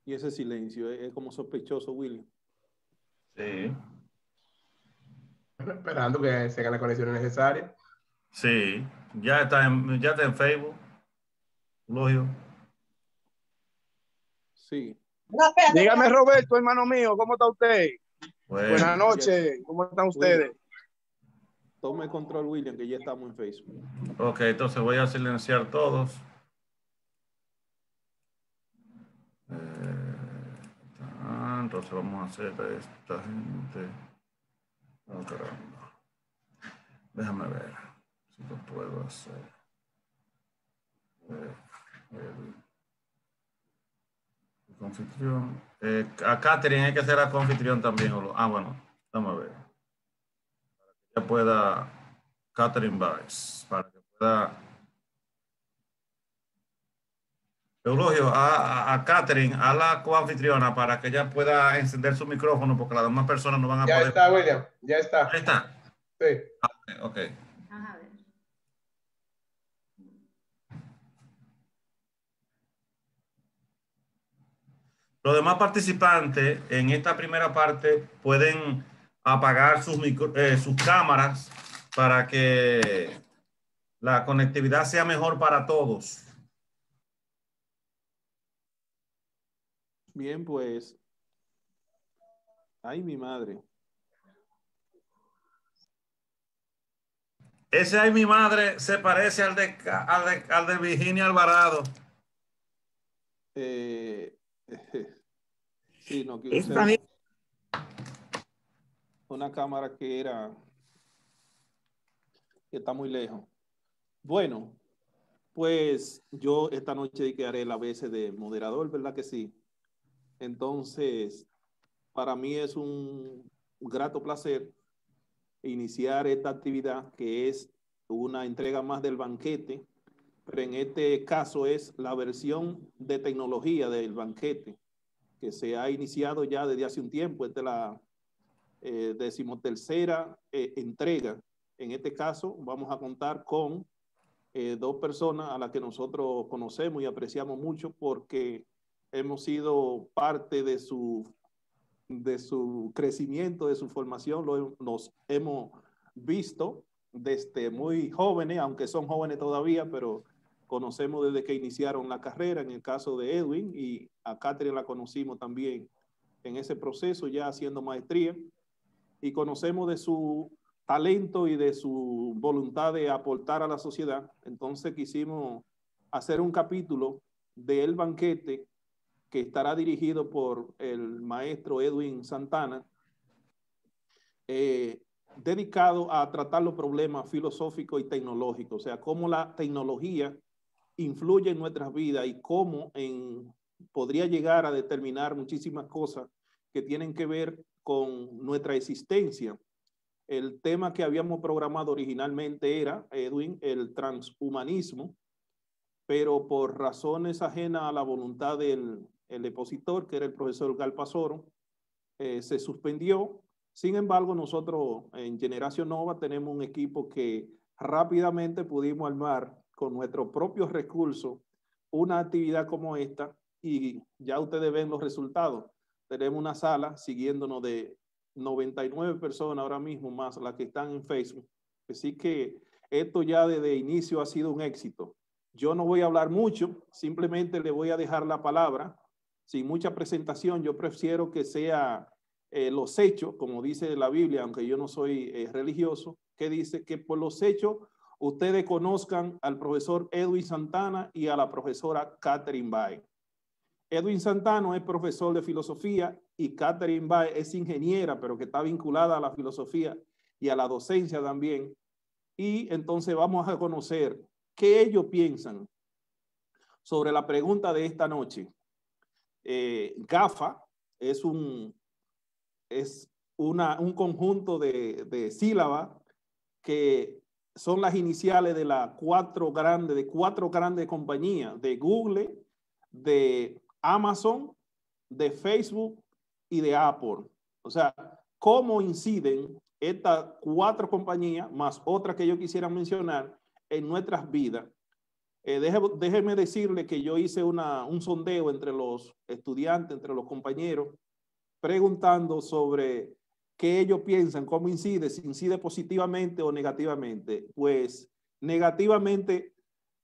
Y ese silencio es como sospechoso, William. Sí. Esperando que se hagan las conexiones necesarias. Sí. Ya está en Facebook. Lógico. Sí. Dígame, Roberto, hermano mío, ¿cómo está usted? Bueno. Buenas noches, ¿cómo están ustedes? William, tome control, William, que ya estamos en Facebook. Ok, entonces voy a silenciar todos. Entonces vamos a hacer a esta gente. Oh, caramba. Déjame ver si lo puedo hacer. El anfitrión. A Catherine hay que hacer a anfitrión también. Bueno, vamos a ver. Para que ella pueda. Catherine Vice. Para que pueda. Eulogio, a Catherine, a la coanfitriona, para que ella pueda encender su micrófono, porque las demás personas no van a Ya poder. está, William, ya está. ¿Ya está? Sí. Ok. A ver. Los demás participantes en esta primera parte pueden apagar sus cámaras para que la conectividad sea mejor para todos. Bien, pues. Ay, mi madre. Ese ay, mi madre se parece al de Virginia Alvarado. Sí, no, que Está usé bien. una cámara que está muy lejos. Bueno, pues yo esta noche haré la veces de moderador, ¿verdad que sí? Entonces, para mí es un grato placer iniciar esta actividad que es una entrega más del banquete, pero en este caso es la versión de tecnología del banquete que se ha iniciado ya desde hace un tiempo. Esta es la 13ª entrega. En este caso vamos a contar con dos personas a las que nosotros conocemos y apreciamos mucho porque hemos sido parte de su crecimiento, de su formación. Nos hemos visto desde muy jóvenes, aunque son jóvenes todavía, pero conocemos desde que iniciaron la carrera, en el caso de Edwin, y a Catherine la conocimos también en ese proceso, ya haciendo maestría, y conocemos de su talento y de su voluntad de aportar a la sociedad. Entonces quisimos hacer un capítulo del banquete que estará dirigido por el maestro Edwin Santana, dedicado a tratar los problemas filosóficos y tecnológicos, o sea, cómo la tecnología influye en nuestras vidas y cómo podría llegar a determinar muchísimas cosas que tienen que ver con nuestra existencia. El tema que habíamos programado originalmente era, Edwin, el transhumanismo, pero por razones ajenas a la voluntad del expositor, que era el profesor Galpasoro, se suspendió. Sin embargo, nosotros en Generación Nova tenemos un equipo que rápidamente pudimos armar con nuestros propios recursos una actividad como esta y ya ustedes ven los resultados. Tenemos una sala siguiéndonos de 99 personas ahora mismo, más las que están en Facebook. Así que esto ya desde inicio ha sido un éxito. Yo no voy a hablar mucho, simplemente le voy a dejar la palabra. Sin mucha presentación, yo prefiero que sea los hechos, como dice la Biblia, aunque yo no soy religioso, que dice que por los hechos ustedes conozcan al profesor Edwin Santana y a la profesora Catherine Bay. Edwin Santana es profesor de filosofía y Catherine Bay es ingeniera, pero que está vinculada a la filosofía y a la docencia también. Y entonces vamos a conocer qué ellos piensan sobre la pregunta de esta noche. GAFA es un conjunto de sílabas que son las iniciales de cuatro grandes compañías, de Google, de Amazon, de Facebook y de Apple. O sea, cómo inciden estas cuatro compañías, más otras que yo quisiera mencionar, en nuestras vidas. Déjeme decirle que yo hice un sondeo entre los estudiantes, entre los compañeros, preguntando sobre qué ellos piensan, cómo incide, si incide positivamente o negativamente. Pues negativamente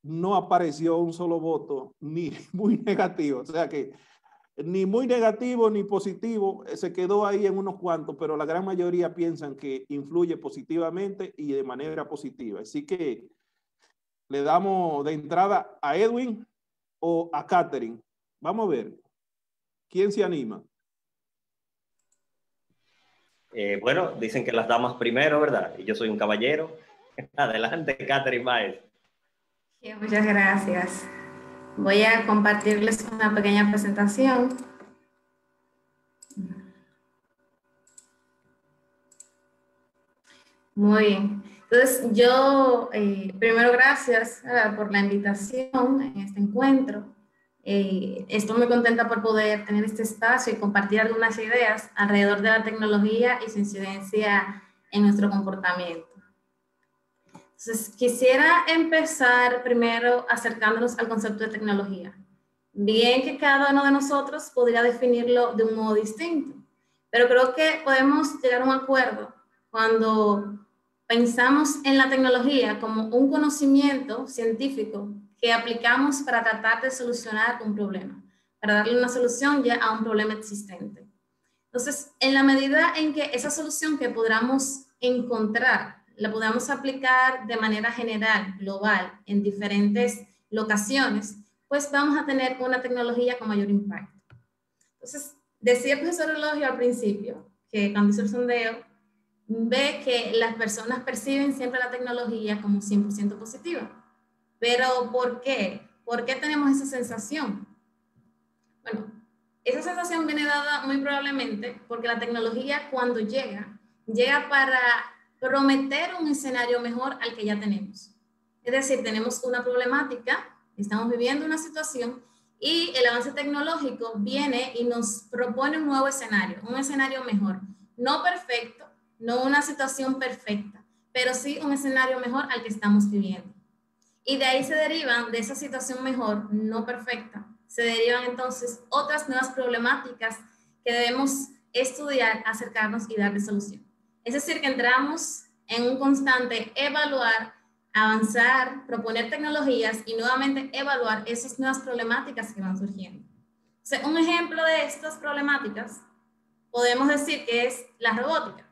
no apareció un solo voto, ni muy negativo. O sea que ni muy negativo ni positivo, se quedó ahí en unos cuantos, pero la gran mayoría piensan que influye positivamente y de manera positiva. Así que le damos de entrada a Edwin o a Catherine. Vamos a ver. ¿Quién se anima? Bueno, dicen que las damas primero, ¿verdad? Y yo soy un caballero. Adelante, Catherine Maes. Sí, muchas gracias. Voy a compartirles una pequeña presentación. Muy bien. Entonces, yo, primero, gracias por la invitación en este encuentro. Estoy muy contenta por poder tener este espacio y compartir algunas ideas alrededor de la tecnología y su incidencia en nuestro comportamiento. Entonces, quisiera empezar primero acercándonos al concepto de tecnología. Bien que cada uno de nosotros podría definirlo de un modo distinto, pero creo que podemos llegar a un acuerdo cuando pensamos en la tecnología como un conocimiento científico que aplicamos para tratar de solucionar un problema, para darle una solución ya a un problema existente. Entonces, en la medida en que esa solución que podamos encontrar la podamos aplicar de manera general, global, en diferentes locaciones, pues vamos a tener una tecnología con mayor impacto. Entonces, decía el profesor Elogio al principio, que cuando hizo el sondeo, ve que las personas perciben siempre la tecnología como 100% positiva. Pero, ¿por qué? ¿Por qué tenemos esa sensación? Bueno, esa sensación viene dada muy probablemente porque la tecnología cuando llega para prometer un escenario mejor al que ya tenemos. Es decir, tenemos una problemática, estamos viviendo una situación y el avance tecnológico viene y nos propone un nuevo escenario, un escenario mejor. No perfecto, no una situación perfecta, pero sí un escenario mejor al que estamos viviendo. Y de ahí se derivan, de esa situación mejor, no perfecta, se derivan entonces otras nuevas problemáticas que debemos estudiar, acercarnos y darle solución. Es decir, que entramos en un constante evaluar, avanzar, proponer tecnologías y nuevamente evaluar esas nuevas problemáticas que van surgiendo. O sea, un ejemplo de estas problemáticas podemos decir que es la robótica.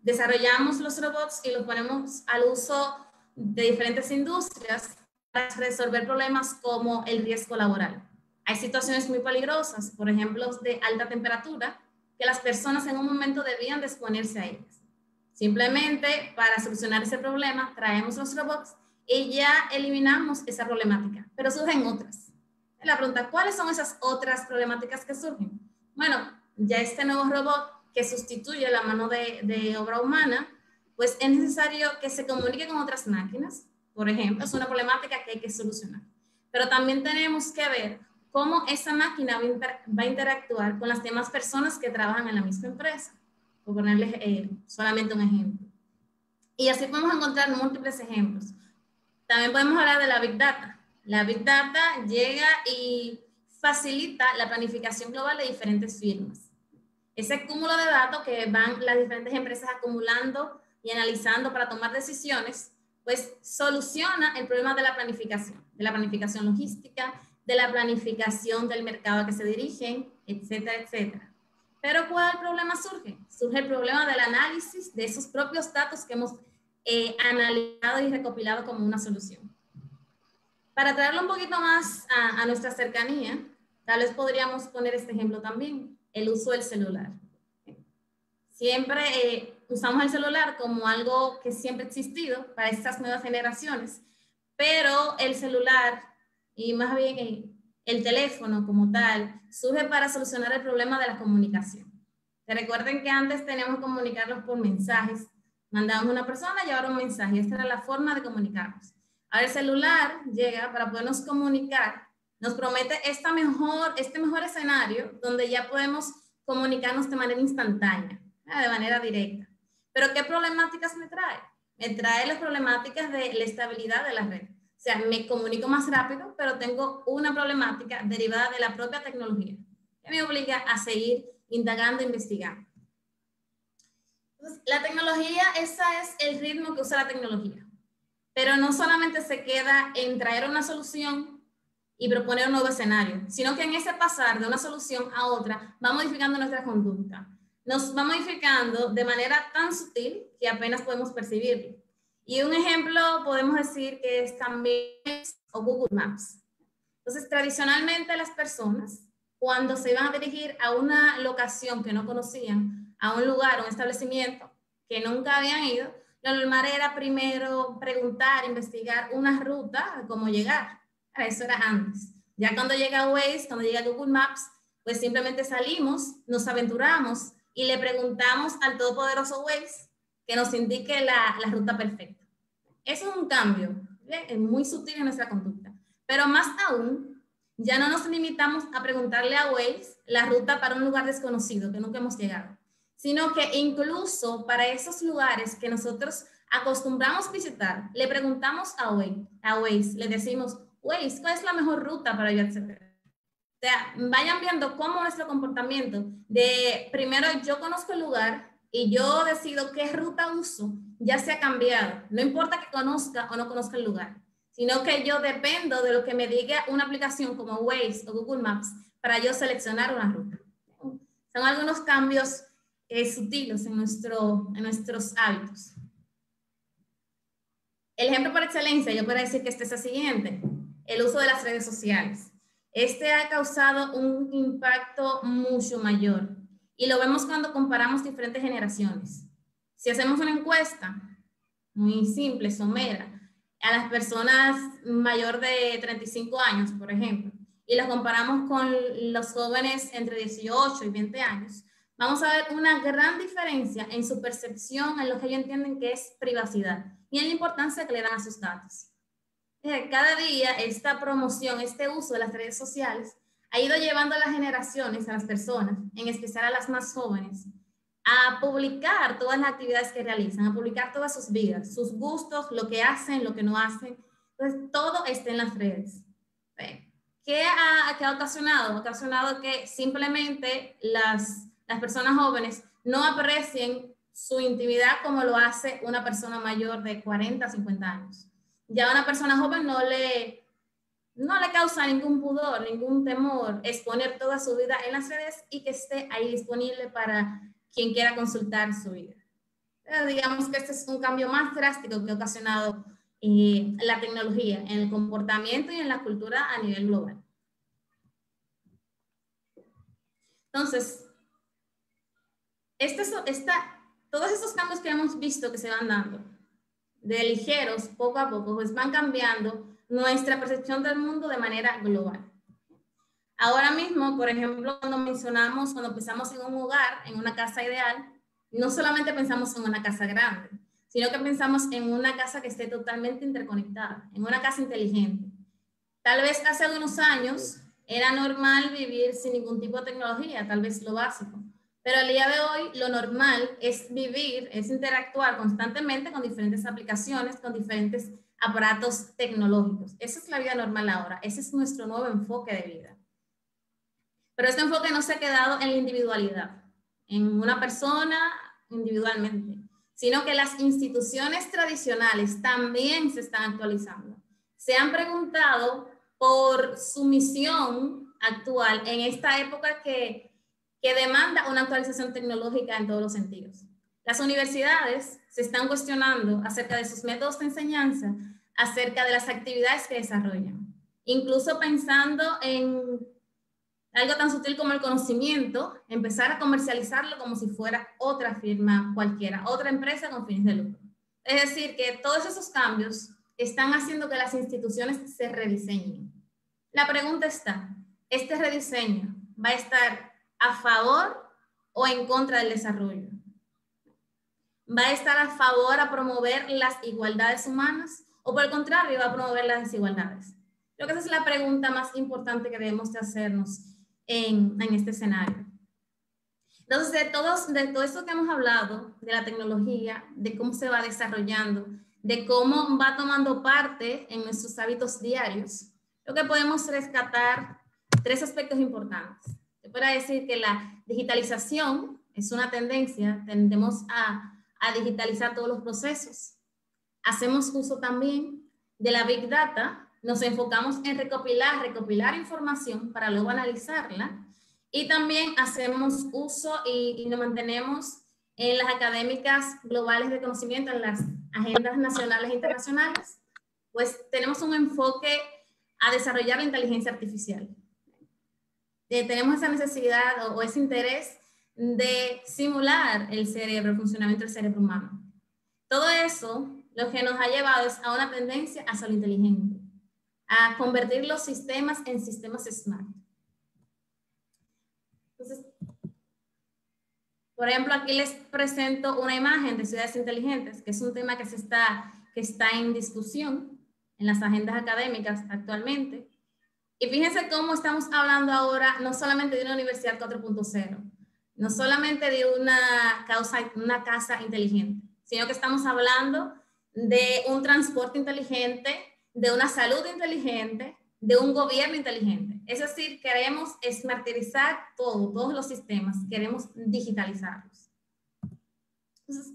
Desarrollamos los robots y los ponemos al uso de diferentes industrias para resolver problemas como el riesgo laboral. Hay situaciones muy peligrosas, por ejemplo, de alta temperatura, que las personas en un momento debían de exponerse a ellas. Simplemente para solucionar ese problema traemos los robots y ya eliminamos esa problemática, pero surgen otras. La pregunta, ¿cuáles son esas otras problemáticas que surgen? Bueno, ya este nuevo robot que sustituye la mano de obra humana, pues es necesario que se comunique con otras máquinas, por ejemplo, es una problemática que hay que solucionar. Pero también tenemos que ver cómo esa máquina va a interactuar con las demás personas que trabajan en la misma empresa, por ponerles solamente un ejemplo. Y así podemos encontrar múltiples ejemplos. También podemos hablar de la Big Data. La Big Data llega y facilita la planificación global de diferentes firmas. Ese cúmulo de datos que van las diferentes empresas acumulando y analizando para tomar decisiones, pues soluciona el problema de la planificación logística, de la planificación del mercado a que se dirigen, etcétera, etcétera. Pero ¿cuál problema surge? Surge el problema del análisis de esos propios datos que hemos analizado y recopilado como una solución. Para traerlo un poquito más a nuestra cercanía, tal vez podríamos poner este ejemplo también, el uso del celular. Siempre usamos el celular como algo que siempre ha existido para estas nuevas generaciones, pero el celular y más bien el teléfono como tal surge para solucionar el problema de la comunicación. ¿Se recuerden que antes teníamos que comunicarnos por mensajes? Mandábamos a una persona a llevar un mensaje, esta era la forma de comunicarnos. Ahora el celular llega para podernos comunicar, nos promete este mejor escenario donde ya podemos comunicarnos de manera instantánea, de manera directa. Pero ¿qué problemáticas me trae? Me trae las problemáticas de la estabilidad de la red. sea, me comunico más rápido, pero tengo una problemática derivada de la propia tecnología que me obliga a seguir indagando, investigando. Entonces, la tecnología, ese es el ritmo que usa la tecnología. Pero no solamente se queda en traer una solución y proponer un nuevo escenario, sino que en ese pasar de una solución a otra va modificando nuestra conducta. Nos va modificando de manera tan sutil que apenas podemos percibirlo. Y un ejemplo podemos decir que es también o Google Maps. Entonces, tradicionalmente las personas, cuando se iban a dirigir a una locación que no conocían, a un lugar, a un establecimiento que nunca habían ido, lo normal era primero preguntar, investigar una ruta de cómo llegar. Eso era antes. Ya cuando llega Waze, cuando llega Google Maps, pues simplemente salimos, nos aventuramos y le preguntamos al todopoderoso Waze que nos indique la ruta perfecta. Eso es un cambio, es muy sutil en nuestra conducta. Pero más aún, ya no nos limitamos a preguntarle a Waze la ruta para un lugar desconocido que nunca hemos llegado, sino que incluso para esos lugares que nosotros acostumbramos visitar, le preguntamos a Waze, le decimos, Waze, ¿cuál es la mejor ruta para yo acceder? O sea, vayan viendo cómo nuestro comportamiento de primero yo conozco el lugar y yo decido qué ruta uso, ya se ha cambiado. No importa que conozca o no conozca el lugar, sino que yo dependo de lo que me diga una aplicación como Waze o Google Maps para yo seleccionar una ruta. Son algunos cambios sutiles en nuestros hábitos. El ejemplo por excelencia, yo podría decir que este es el siguiente, el uso de las redes sociales. Este ha causado un impacto mucho mayor y lo vemos cuando comparamos diferentes generaciones. Si hacemos una encuesta muy simple, somera, a las personas mayor de 35 años, por ejemplo, y las comparamos con los jóvenes entre 18 y 20 años, vamos a ver una gran diferencia en su percepción, en lo que ellos entienden que es privacidad y en la importancia que le dan a sus datos. Cada día esta promoción, este uso de las redes sociales ha ido llevando a las generaciones, a las personas, en especial a las más jóvenes, a publicar todas las actividades que realizan, a publicar todas sus vidas, sus gustos, lo que hacen, lo que no hacen. Entonces, todo está en las redes. ¿Qué ha ocasionado? Ha ocasionado que simplemente las personas jóvenes no aprecien su intimidad como lo hace una persona mayor de 40, 50 años. Ya a una persona joven no le causa ningún pudor, ningún temor exponer toda su vida en las redes y que esté ahí disponible para quien quiera consultar su vida. Pero digamos que este es un cambio más drástico que ha ocasionado la tecnología en el comportamiento y en la cultura a nivel global. Entonces, todos estos cambios que hemos visto que se van dando, de ligeros, poco a poco, pues van cambiando nuestra percepción del mundo de manera global. Ahora mismo, por ejemplo, cuando pensamos en un hogar, en una casa ideal, no solamente pensamos en una casa grande, sino que pensamos en una casa que esté totalmente interconectada, en una casa inteligente. Tal vez hace algunos años era normal vivir sin ningún tipo de tecnología, tal vez lo básico. Pero al día de hoy lo normal es vivir, es interactuar constantemente con diferentes aplicaciones, con diferentes aparatos tecnológicos. Esa es la vida normal ahora, ese es nuestro nuevo enfoque de vida. Pero este enfoque no se ha quedado en la individualidad, en una persona individualmente, sino que las instituciones tradicionales también se están actualizando. Se han preguntado por su misión actual en esta época que demanda una actualización tecnológica en todos los sentidos. Las universidades se están cuestionando acerca de sus métodos de enseñanza, acerca de las actividades que desarrollan, incluso pensando en algo tan sutil como el conocimiento, empezar a comercializarlo como si fuera otra firma cualquiera, otra empresa con fines de lucro. Es decir, que todos esos cambios están haciendo que las instituciones se rediseñen. La pregunta está, ¿este rediseño va a estar a favor o en contra del desarrollo? ¿Va a estar a favor a promover las igualdades humanas o por el contrario va a promover las desigualdades? Creo que esa es la pregunta más importante que debemos de hacernos en este escenario. Entonces, de todo esto que hemos hablado, de la tecnología, de cómo se va desarrollando, de cómo va tomando parte en nuestros hábitos diarios, creo que podemos rescatar 3 aspectos importantes. Se puede decir que la digitalización es una tendencia, tendemos a digitalizar todos los procesos. Hacemos uso también de la Big Data, nos enfocamos en recopilar información para luego analizarla, y también hacemos uso y nos mantenemos en las académicas globales de conocimiento, en las agendas nacionales e internacionales, pues tenemos un enfoque a desarrollar la inteligencia artificial. Tenemos esa necesidad o ese interés de simular el cerebro, el funcionamiento del cerebro humano. Todo eso lo que nos ha llevado es a una tendencia hacia lo inteligente, a convertir los sistemas en sistemas smart. Entonces, por ejemplo, aquí les presento una imagen de ciudades inteligentes, que es un tema que está en discusión en las agendas académicas actualmente. Y fíjense cómo estamos hablando ahora no solamente de una universidad 4.0, no solamente de una casa inteligente, sino que estamos hablando de un transporte inteligente, de una salud inteligente, de un gobierno inteligente. Es decir, queremos smartizar todos los sistemas, queremos digitalizarlos. Entonces,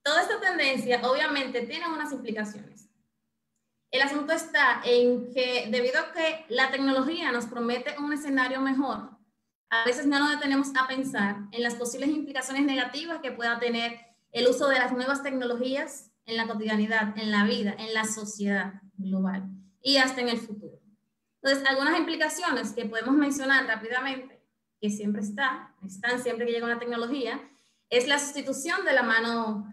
toda esta tendencia obviamente tiene unas implicaciones. El asunto está en que debido a que la tecnología nos promete un escenario mejor, a veces no nos detenemos a pensar en las posibles implicaciones negativas que pueda tener el uso de las nuevas tecnologías en la cotidianidad, en la vida, en la sociedad global y hasta en el futuro. Entonces, algunas implicaciones que podemos mencionar rápidamente, que siempre están siempre que llega una tecnología, es la sustitución de la mano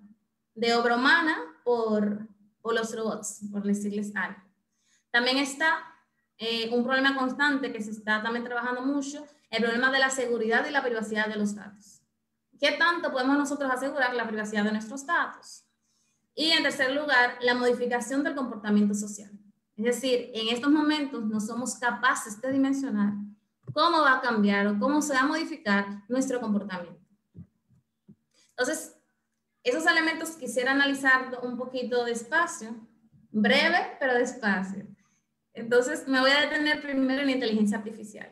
de obra humana por los robots, por decirles algo. También está un problema constante que se está también trabajando mucho, el problema de la seguridad y la privacidad de los datos. ¿Qué tanto podemos nosotros asegurar la privacidad de nuestros datos? Y en tercer lugar, la modificación del comportamiento social. Es decir, en estos momentos no somos capaces de dimensionar cómo va a cambiar o cómo se va a modificar nuestro comportamiento. Entonces, esos elementos quisiera analizar un poquito despacio, breve, pero despacio. Entonces, me voy a detener primero en la inteligencia artificial.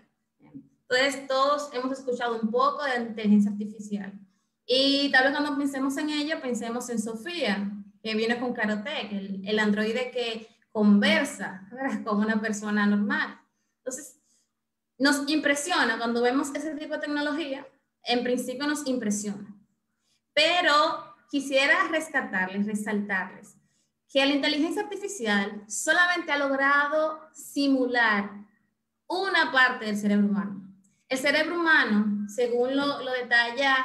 Entonces, todos hemos escuchado un poco de inteligencia artificial. Y tal vez cuando pensemos en ello, pensemos en Sofía, que viene con Clarotec, el androide que conversa, ¿verdad?, con una persona normal. Entonces, nos impresiona cuando vemos ese tipo de tecnología, en principio nos impresiona. Pero quisiera rescatarles, resaltarles, que la inteligencia artificial solamente ha logrado simular una parte del cerebro humano. El cerebro humano, según lo detalla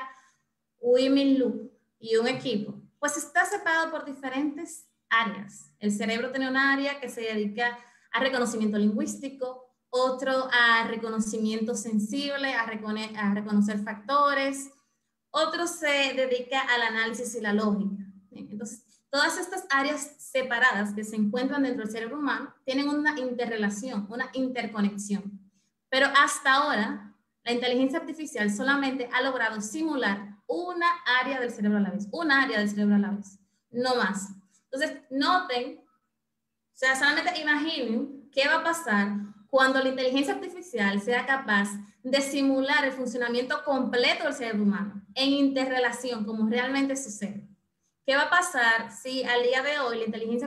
Wei-Min Lu y un equipo, pues está separado por diferentes áreas. El cerebro tiene un área que se dedica a reconocimiento lingüístico, otro a reconocimiento sensible, a reconocer factores, otro se dedica al análisis y la lógica. Entonces, todas estas áreas separadas que se encuentran dentro del cerebro humano tienen una interrelación, una interconexión. Pero hasta ahora, la inteligencia artificial solamente ha logrado simular una área del cerebro a la vez, no más. Entonces, noten, o sea, solamente imaginen qué va a pasar cuando la inteligencia artificial sea capaz de simular el funcionamiento completo del cerebro humano en interrelación, como realmente sucede. ¿Qué va a pasar si al día de hoy con la inteligencia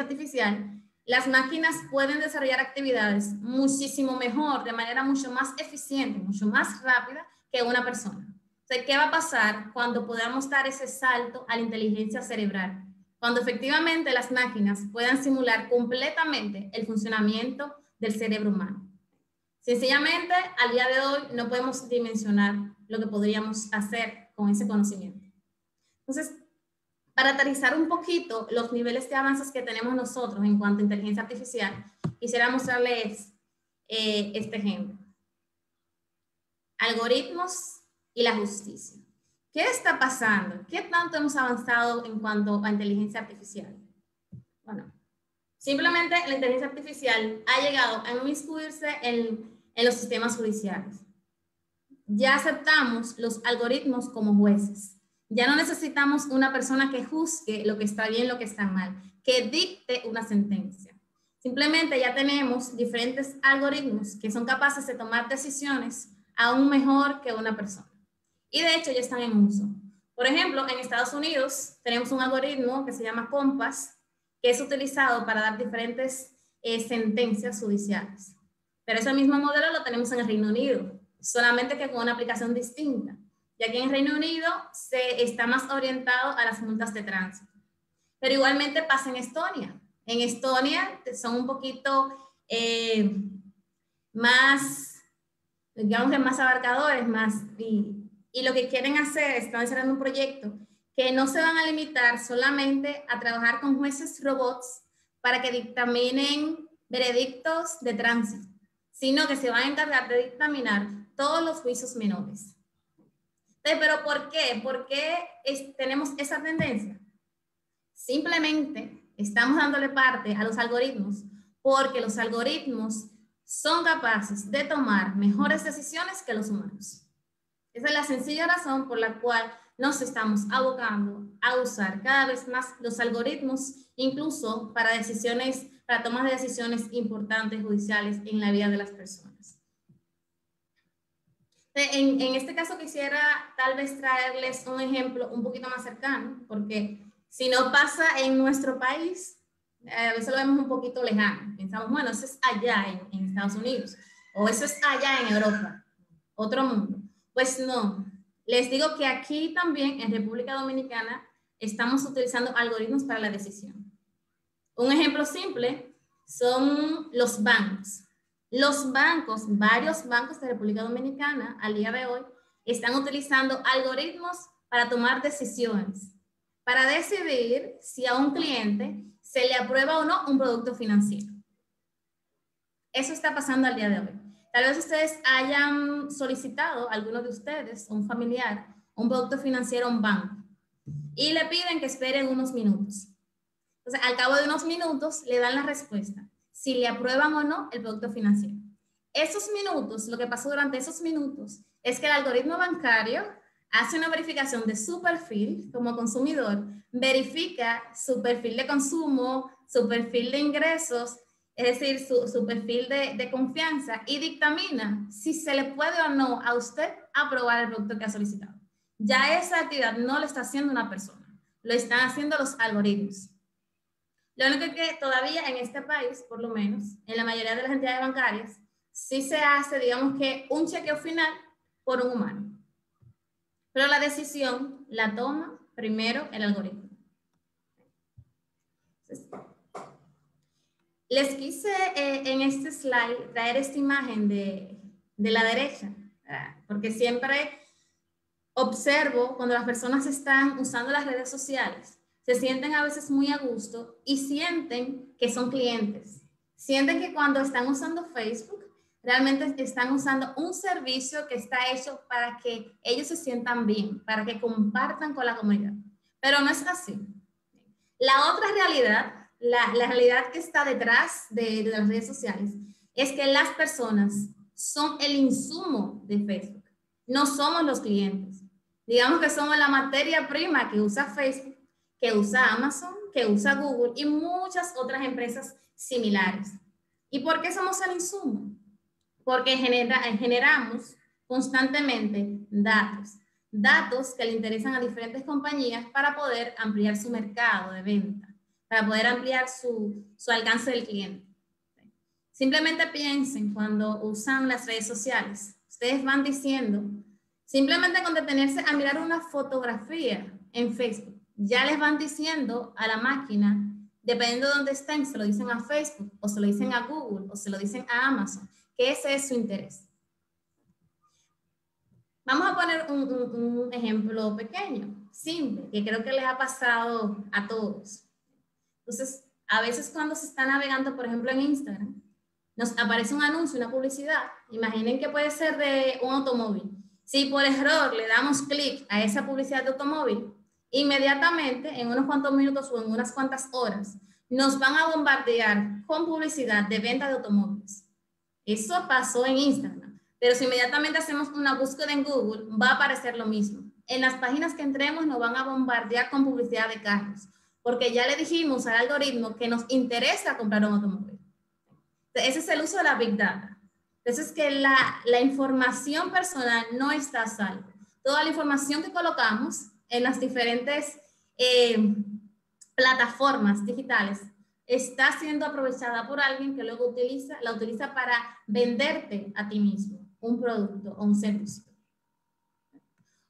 artificial, las máquinas pueden desarrollar actividades muchísimo mejor, de manera mucho más eficiente, mucho más rápida que una persona? O sea, ¿qué va a pasar cuando podamos dar ese salto a la inteligencia cerebral? Cuando efectivamente las máquinas puedan simular completamente el funcionamiento del cerebro humano. Sencillamente, al día de hoy no podemos dimensionar lo que podríamos hacer con ese conocimiento. Entonces, para aterrizar un poquito los niveles de avances que tenemos nosotros en cuanto a inteligencia artificial, quisiera mostrarles este ejemplo. Algoritmos y la justicia. ¿Qué está pasando? ¿Qué tanto hemos avanzado en cuanto a inteligencia artificial? Bueno, simplemente la inteligencia artificial ha llegado a inmiscuirse en los sistemas judiciales. Ya aceptamos los algoritmos como jueces. Ya no necesitamos una persona que juzgue lo que está bien, lo que está mal, que dicte una sentencia. Simplemente ya tenemos diferentes algoritmos que son capaces de tomar decisiones aún mejor que una persona. Y de hecho ya están en uso. Por ejemplo, en Estados Unidos tenemos un algoritmo que se llama Compass, que es utilizado para dar diferentes sentencias judiciales. Pero ese mismo modelo lo tenemos en el Reino Unido, solamente que con una aplicación distinta, ya que en el Reino Unido se está más orientado a las multas de tránsito. Pero igualmente pasa en Estonia. En Estonia son un poquito más, digamos que más abarcadores, y lo que quieren hacer, están desarrollando un proyecto que no se van a limitar solamente a trabajar con jueces robots para que dictaminen veredictos de tránsito, sino que se van a encargar de dictaminar todos los juicios menores. Pero ¿por qué? ¿Por qué tenemos esa tendencia? Simplemente estamos dándole parte a los algoritmos porque los algoritmos son capaces de tomar mejores decisiones que los humanos. Esa es la sencilla razón por la cual nos estamos abocando a usar cada vez más los algoritmos, incluso para decisiones, para tomas de decisiones importantes judiciales en la vida de las personas. En este caso quisiera tal vez traerles un ejemplo un poquito más cercano, porque si no pasa en nuestro país, a veces lo vemos un poquito lejano. Pensamos, bueno, eso es allá en Estados Unidos, o eso es allá en Europa, otro mundo. Pues no, les digo que aquí también en República Dominicana estamos utilizando algoritmos para la decisión. Un ejemplo simple son los bancos. Los bancos, varios bancos de República Dominicana al día de hoy están utilizando algoritmos para tomar decisiones, para decidir si a un cliente se le aprueba o no un producto financiero. Eso está pasando al día de hoy. Tal vez ustedes hayan solicitado, alguno de ustedes, un familiar, un producto financiero a un banco y le piden que esperen unos minutos. Entonces, al cabo de unos minutos, le dan la respuesta, si le aprueban o no el producto financiero. Esos minutos, lo que pasó durante esos minutos, es que el algoritmo bancario hace una verificación de su perfil como consumidor, verifica su perfil de consumo, su perfil de ingresos, es decir, su perfil de confianza, y dictamina si se le puede o no a usted aprobar el producto que ha solicitado. Ya esa actividad no lo está haciendo una persona, lo están haciendo los algoritmos. Lo único que todavía en este país, por lo menos, en la mayoría de las entidades bancarias, sí se hace, digamos que, un chequeo final por un humano. Pero la decisión la toma primero el algoritmo. Entonces, les quise en este slide traer esta imagen de la derecha, ¿verdad? Porque siempre observo cuando las personas están usando las redes sociales, se sienten a veces muy a gusto y sienten que son clientes. Sienten que cuando están usando Facebook, realmente están usando un servicio que está hecho para que ellos se sientan bien, para que compartan con la comunidad. Pero no es así. La otra realidad, la realidad que está detrás de las redes sociales, es que las personas son el insumo de Facebook. No somos los clientes. Digamos que somos la materia prima que usa Facebook, que usa Amazon, que usa Google y muchas otras empresas similares. ¿Y por qué somos el insumo? Porque generamos constantemente datos que le interesan a diferentes compañías para poder ampliar su mercado de venta, para poder ampliar su alcance del cliente. Simplemente piensen cuando usan las redes sociales, ustedes van diciendo, simplemente con detenerse a mirar una fotografía en Facebook, ya les van diciendo a la máquina, dependiendo de dónde estén, se lo dicen a Facebook, o se lo dicen a Google, o se lo dicen a Amazon, que ese es su interés. Vamos a poner un ejemplo pequeño, simple, que creo que les ha pasado a todos. Entonces, a veces cuando se está navegando, por ejemplo, en Instagram, nos aparece un anuncio, una publicidad. Imaginen que puede ser de un automóvil. Si por error le damos clic a esa publicidad de automóvil, inmediatamente, en unos cuantos minutos o en unas cuantas horas, nos van a bombardear con publicidad de venta de automóviles. Eso pasó en Instagram. Pero si inmediatamente hacemos una búsqueda en Google, va a aparecer lo mismo. en las páginas que entremos nos van a bombardear con publicidad de carros, porque ya le dijimos al algoritmo que nos interesa comprar un automóvil. Ese es el uso de la Big Data. Entonces, que la información personal no está a salvo. Toda la información que colocamos en las diferentes plataformas digitales está siendo aprovechada por alguien que luego la utiliza para venderte a ti mismo un producto o un servicio.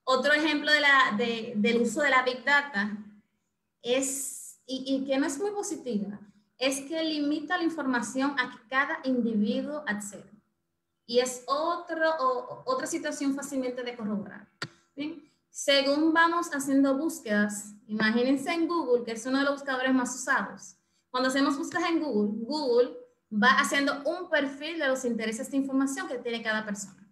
Otro ejemplo del uso de la Big Data es, y que no es muy positiva, es que limita la información a que cada individuo accede. Y es otra situación fácilmente de corroborar. ¿Bien? Según vamos haciendo búsquedas, imagínense en Google, que es uno de los buscadores más usados. Cuando hacemos búsquedas en Google, Google va haciendo un perfil de los intereses de información que tiene cada persona.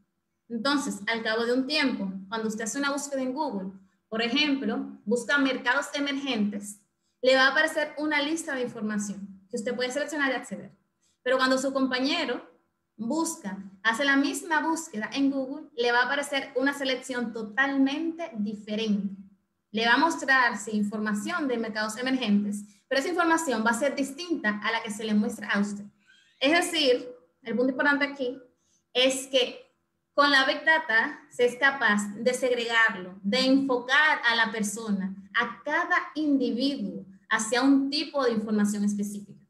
Entonces, al cabo de un tiempo, cuando usted hace una búsqueda en Google, por ejemplo, busca mercados emergentes, le va a aparecer una lista de información que usted puede seleccionar y acceder. Pero cuando su compañero hace la misma búsqueda en Google, le va a aparecer una selección totalmente diferente. Le va a mostrar, sí, información de mercados emergentes, pero esa información va a ser distinta a la que se le muestra a usted. Es decir, el punto importante aquí es que con la Big Data se es capaz de segregarlo, de enfocar a la persona, a cada individuo, hacia un tipo de información específica.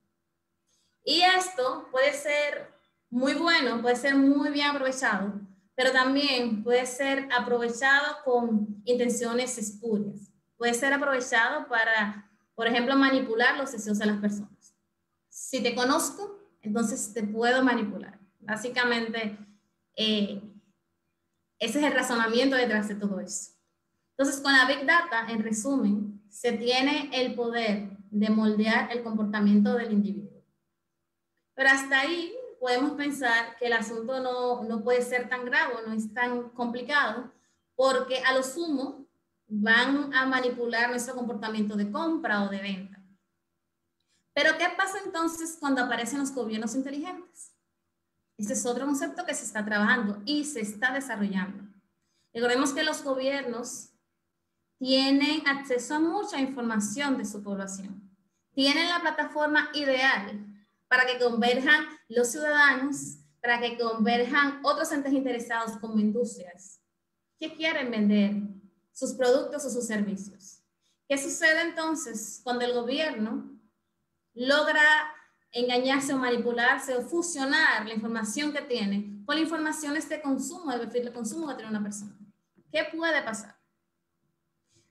Y esto puede ser muy bueno, puede ser muy bien aprovechado, pero también puede ser aprovechado con intenciones espurias. Puede ser aprovechado para, por ejemplo, manipular los deseos de las personas. Si te conozco, entonces te puedo manipular. Básicamente, ese es el razonamiento detrás de todo eso. Entonces, con la Big Data, en resumen, se tiene el poder de moldear el comportamiento del individuo. Pero hasta ahí podemos pensar que el asunto no puede ser tan grave, no es tan complicado, porque a lo sumo van a manipular nuestro comportamiento de compra o de venta. Pero ¿qué pasa entonces cuando aparecen los gobiernos inteligentes? Ese es otro concepto que se está trabajando y se está desarrollando. Recordemos que los gobiernos tienen acceso a mucha información de su población. Tienen la plataforma ideal para que converjan los ciudadanos, para que converjan otros entes interesados como industrias que quieren vender sus productos o sus servicios. ¿Qué sucede entonces cuando el gobierno logra engañarse o manipularse o fusionar la información que tiene con las informaciones de consumo, el perfil de consumo que tiene una persona? ¿Qué puede pasar?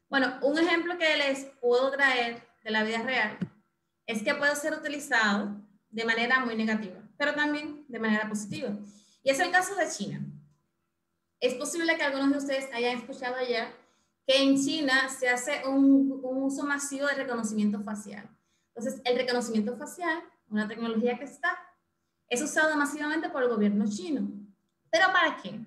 Bueno, un ejemplo que les puedo traer de la vida real es que puede ser utilizado de manera muy negativa, pero también de manera positiva. Y es el caso de China. Es posible que algunos de ustedes hayan escuchado ya que en China se hace un uso masivo de reconocimiento facial. Entonces, el reconocimiento facial, una tecnología que es usado masivamente por el gobierno chino. ¿Pero para qué?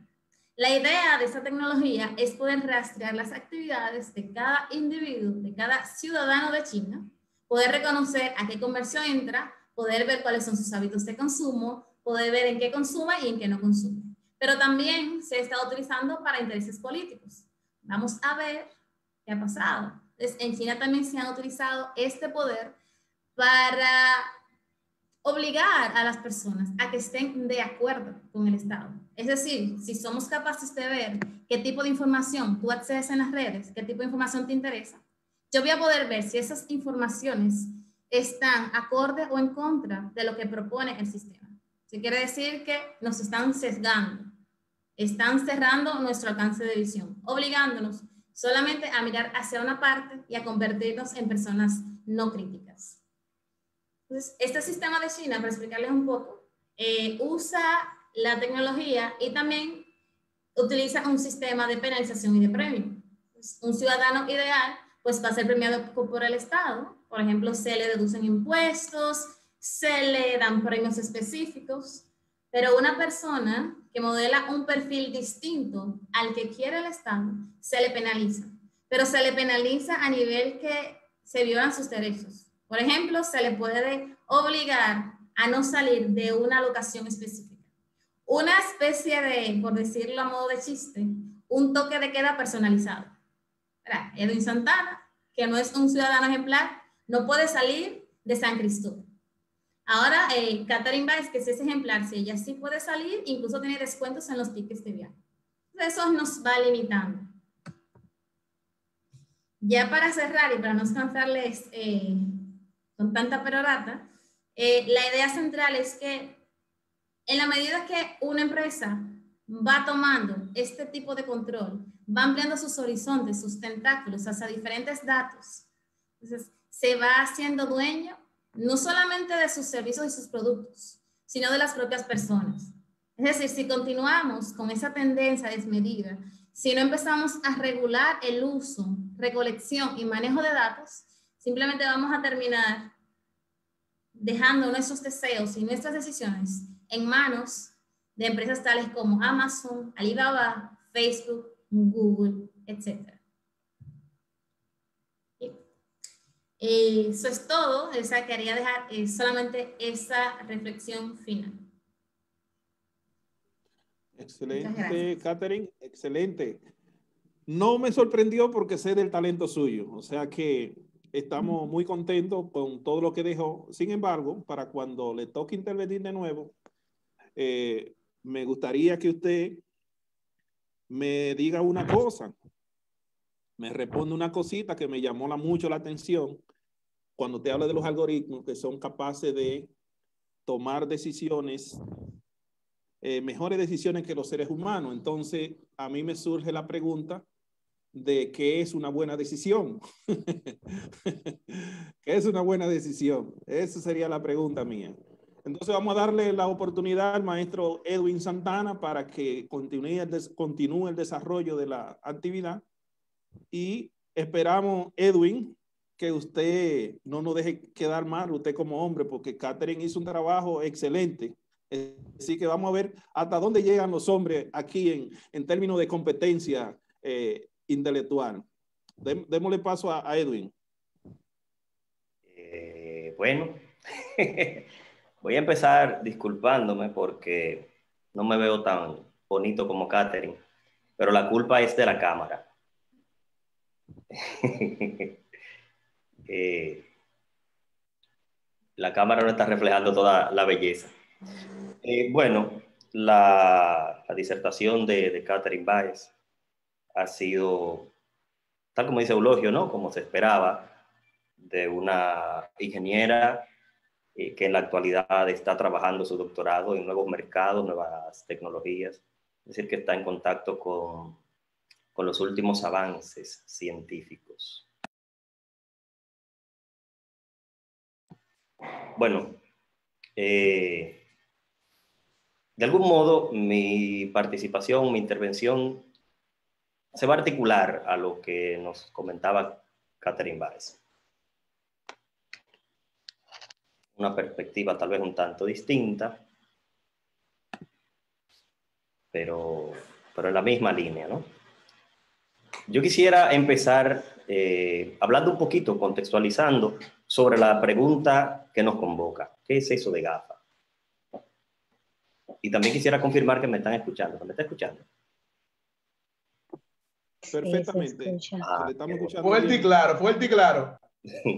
La idea de esta tecnología es poder rastrear las actividades de cada individuo, de cada ciudadano de China, poder reconocer a qué comercio entra, poder ver cuáles son sus hábitos de consumo, poder ver en qué consume y en qué no consume. Pero también se está utilizando para intereses políticos. Vamos a ver qué ha pasado. Entonces, en China también se ha utilizado este poder para obligar a las personas a que estén de acuerdo con el Estado. Es decir, si somos capaces de ver qué tipo de información tú accedes en las redes, qué tipo de información te interesa, yo voy a poder ver si esas informaciones están acorde o en contra de lo que propone el sistema. Eso quiere decir que nos están sesgando, están cerrando nuestro alcance de visión, obligándonos solamente a mirar hacia una parte y a convertirnos en personas no críticas. Entonces, este sistema de China, para explicarles un poco, usa la tecnología y también utiliza un sistema de penalización y de premio. Pues, un ciudadano ideal pues va a ser premiado por el Estado. Por ejemplo, se le deducen impuestos, se le dan premios específicos, pero una persona que modela un perfil distinto al que quiere el Estado, se le penaliza. Pero se le penaliza a nivel que se violan sus derechos. Por ejemplo, se le puede obligar a no salir de una locación específica. Una especie de, por decirlo a modo de chiste, un toque de queda personalizado. ¿verdad? Edwin Santana, que no es un ciudadano ejemplar, no puede salir de San Cristóbal. Ahora, Catherine Báez, que es ese ejemplar, si ella sí puede salir, incluso tiene descuentos en los tickets de viaje. Eso nos va limitando. Ya para cerrar y para no cansarles con tanta perorata, la idea central es que en la medida que una empresa va tomando este tipo de control, va ampliando sus horizontes, sus tentáculos hacia diferentes datos, entonces se va haciendo dueño no solamente de sus servicios y sus productos, sino de las propias personas. Es decir, si continuamos con esa tendencia desmedida, si no empezamos a regular el uso, recolección y manejo de datos, simplemente vamos a terminar dejando nuestros deseos y nuestras decisiones en manos de empresas tales como Amazon, Alibaba, Facebook, Google, etc. Eso es todo. Quería dejar solamente esa reflexión final. Excelente, Catherine, excelente. No me sorprendió porque sé del talento suyo, o sea que estamos muy contentos con todo lo que dejó. Sin embargo, para cuando le toque intervenir de nuevo, me gustaría que usted me diga una cosa, me responde una cosita que me llamó mucho la atención cuando te habla de los algoritmos que son capaces de tomar decisiones, mejores decisiones que los seres humanos. Entonces, a mí me surge la pregunta de qué es una buena decisión. ¿Qué es una buena decisión? Esa sería la pregunta mía. Entonces vamos a darle la oportunidad al maestro Edwin Santana para que continúe el desarrollo de la actividad y esperamos, Edwin, que usted no nos deje quedar mal, usted como hombre, porque Catherine hizo un trabajo excelente. Así que vamos a ver hasta dónde llegan los hombres aquí en términos de competencia intelectual. Démosle paso a Edwin. Bueno, voy a empezar disculpándome porque no me veo tan bonito como Catherine, pero la culpa es de la cámara. La cámara no está reflejando toda la belleza. Bueno, la disertación de Catherine Báez ha sido, tal como dice Eulogio, ¿no? Como se esperaba, de una ingeniera que en la actualidad está trabajando su doctorado en nuevos mercados, nuevas tecnologías, es decir, que está en contacto con los últimos avances científicos. Bueno, de algún modo mi participación, mi intervención se va a articular a lo que nos comentaba Catherine Báez. Una perspectiva tal vez un tanto distinta, pero en la misma línea, ¿no? Yo quisiera empezar hablando un poquito, contextualizando sobre la pregunta que nos convoca. ¿Qué es eso de GAFA? Y también quisiera confirmar que me están escuchando. ¿Me está escuchando? Perfectamente. Sí, le estamos escuchando Fuerte bien. y claro, fuerte y claro.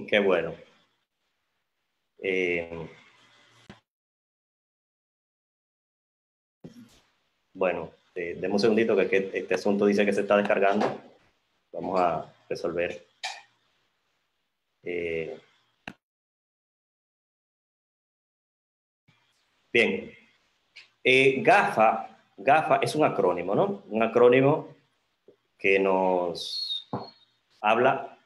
Qué bueno. Bueno, demos un segundito que este asunto dice que se está descargando. Vamos a resolver. Bien. GAFA es un acrónimo, ¿no? Un acrónimo que nos habla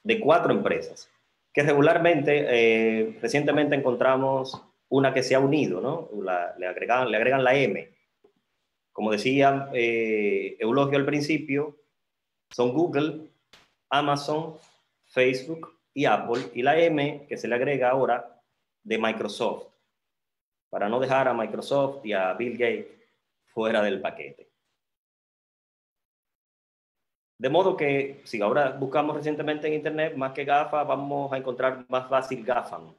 de 4 empresas, que regularmente, recientemente encontramos una que se ha unido, ¿no? Le agregan la M. Como decía Eulogio al principio, son Google, Amazon, Facebook y Apple, y la M que se le agrega ahora de Microsoft, para no dejar a Microsoft y a Bill Gates fuera del paquete. De modo que, si ahora buscamos recientemente en Internet, más que GAFA, vamos a encontrar más fácil GAFAM.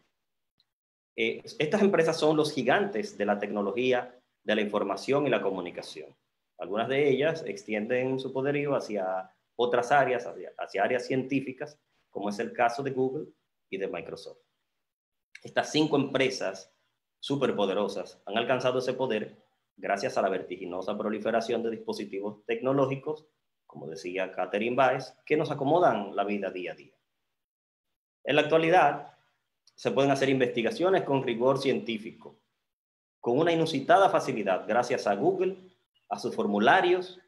Estas empresas son los gigantes de la tecnología, de la información y la comunicación. Algunas de ellas extienden su poderío hacia otras áreas, hacia áreas científicas, como es el caso de Google y de Microsoft. Estas 5 empresas superpoderosas han alcanzado ese poder gracias a la vertiginosa proliferación de dispositivos tecnológicos, como decía Katherine Weiss, que nos acomodan la vida día a día. En la actualidad, se pueden hacer investigaciones con rigor científico, con una inusitada facilidad, gracias a Google, a sus formularios,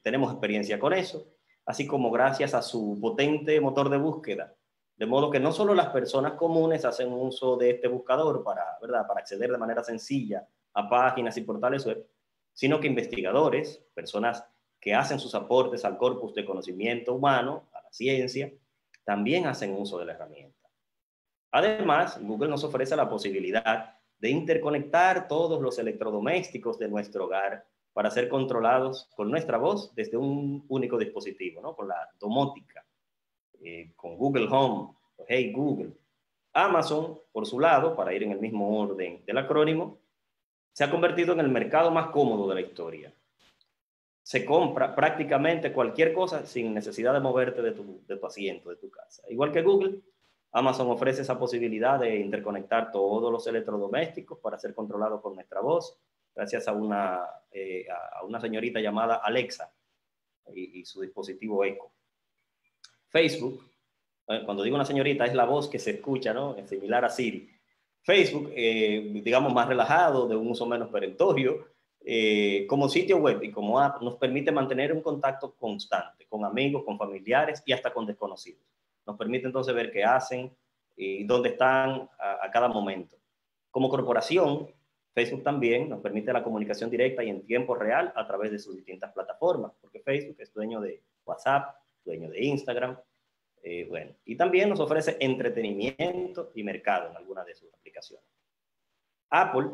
tenemos experiencia con eso, así como gracias a su potente motor de búsqueda. De modo que no solo las personas comunes hacen uso de este buscador para acceder de manera sencilla a páginas y portales web, sino que investigadores, personas que hacen sus aportes al corpus de conocimiento humano, a la ciencia, también hacen uso de la herramienta. Además, Google nos ofrece la posibilidad de interconectar todos los electrodomésticos de nuestro hogar para ser controlados con nuestra voz desde un único dispositivo, ¿no? Con la domótica. Con Google Home, Hey Google. Amazon, por su lado, para ir en el mismo orden del acrónimo, se ha convertido en el mercado más cómodo de la historia. Se compra prácticamente cualquier cosa sin necesidad de moverte de tu asiento, de tu casa. Igual que Google, Amazon ofrece esa posibilidad de interconectar todos los electrodomésticos para ser controlados con nuestra voz, gracias a una señorita llamada Alexa y su dispositivo Echo. Facebook, cuando digo una señorita, es la voz que se escucha, ¿no? Es similar a Siri. Facebook, digamos más relajado, de un uso menos perentorio, como sitio web y como app, nos permite mantener un contacto constante con amigos, con familiares y hasta con desconocidos. Nos permite entonces ver qué hacen y dónde están a cada momento. Como corporación, Facebook también nos permite la comunicación directa y en tiempo real a través de sus distintas plataformas, porque Facebook es dueño de WhatsApp, dueño de Instagram, y también nos ofrece entretenimiento y mercado en algunas de sus aplicaciones. Apple,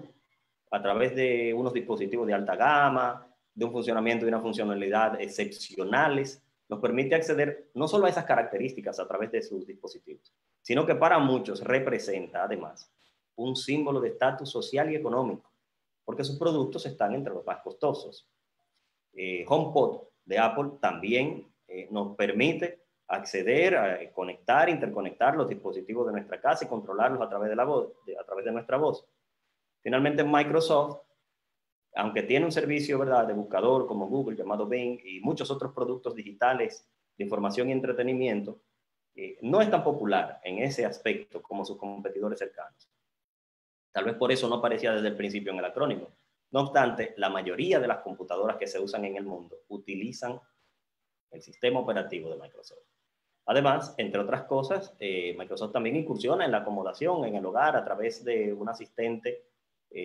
a través de unos dispositivos de alta gama, de un funcionamiento y una funcionalidad excepcionales, nos permite acceder no solo a esas características a través de sus dispositivos, sino que para muchos representa además un símbolo de estatus social y económico, porque sus productos están entre los más costosos. HomePod de Apple también nos permite acceder, a conectar, interconectar los dispositivos de nuestra casa y controlarlos a través de la voz, a través de nuestra voz. Finalmente, Microsoft, aunque tiene un servicio, ¿verdad?, de buscador como Google, llamado Bing, y muchos otros productos digitales de información y entretenimiento, no es tan popular en ese aspecto como sus competidores cercanos. Tal vez por eso no aparecía desde el principio en el acrónimo. No obstante, la mayoría de las computadoras que se usan en el mundo utilizan el sistema operativo de Microsoft. Además, entre otras cosas, Microsoft también incursiona en la acomodación en el hogar a través de un asistente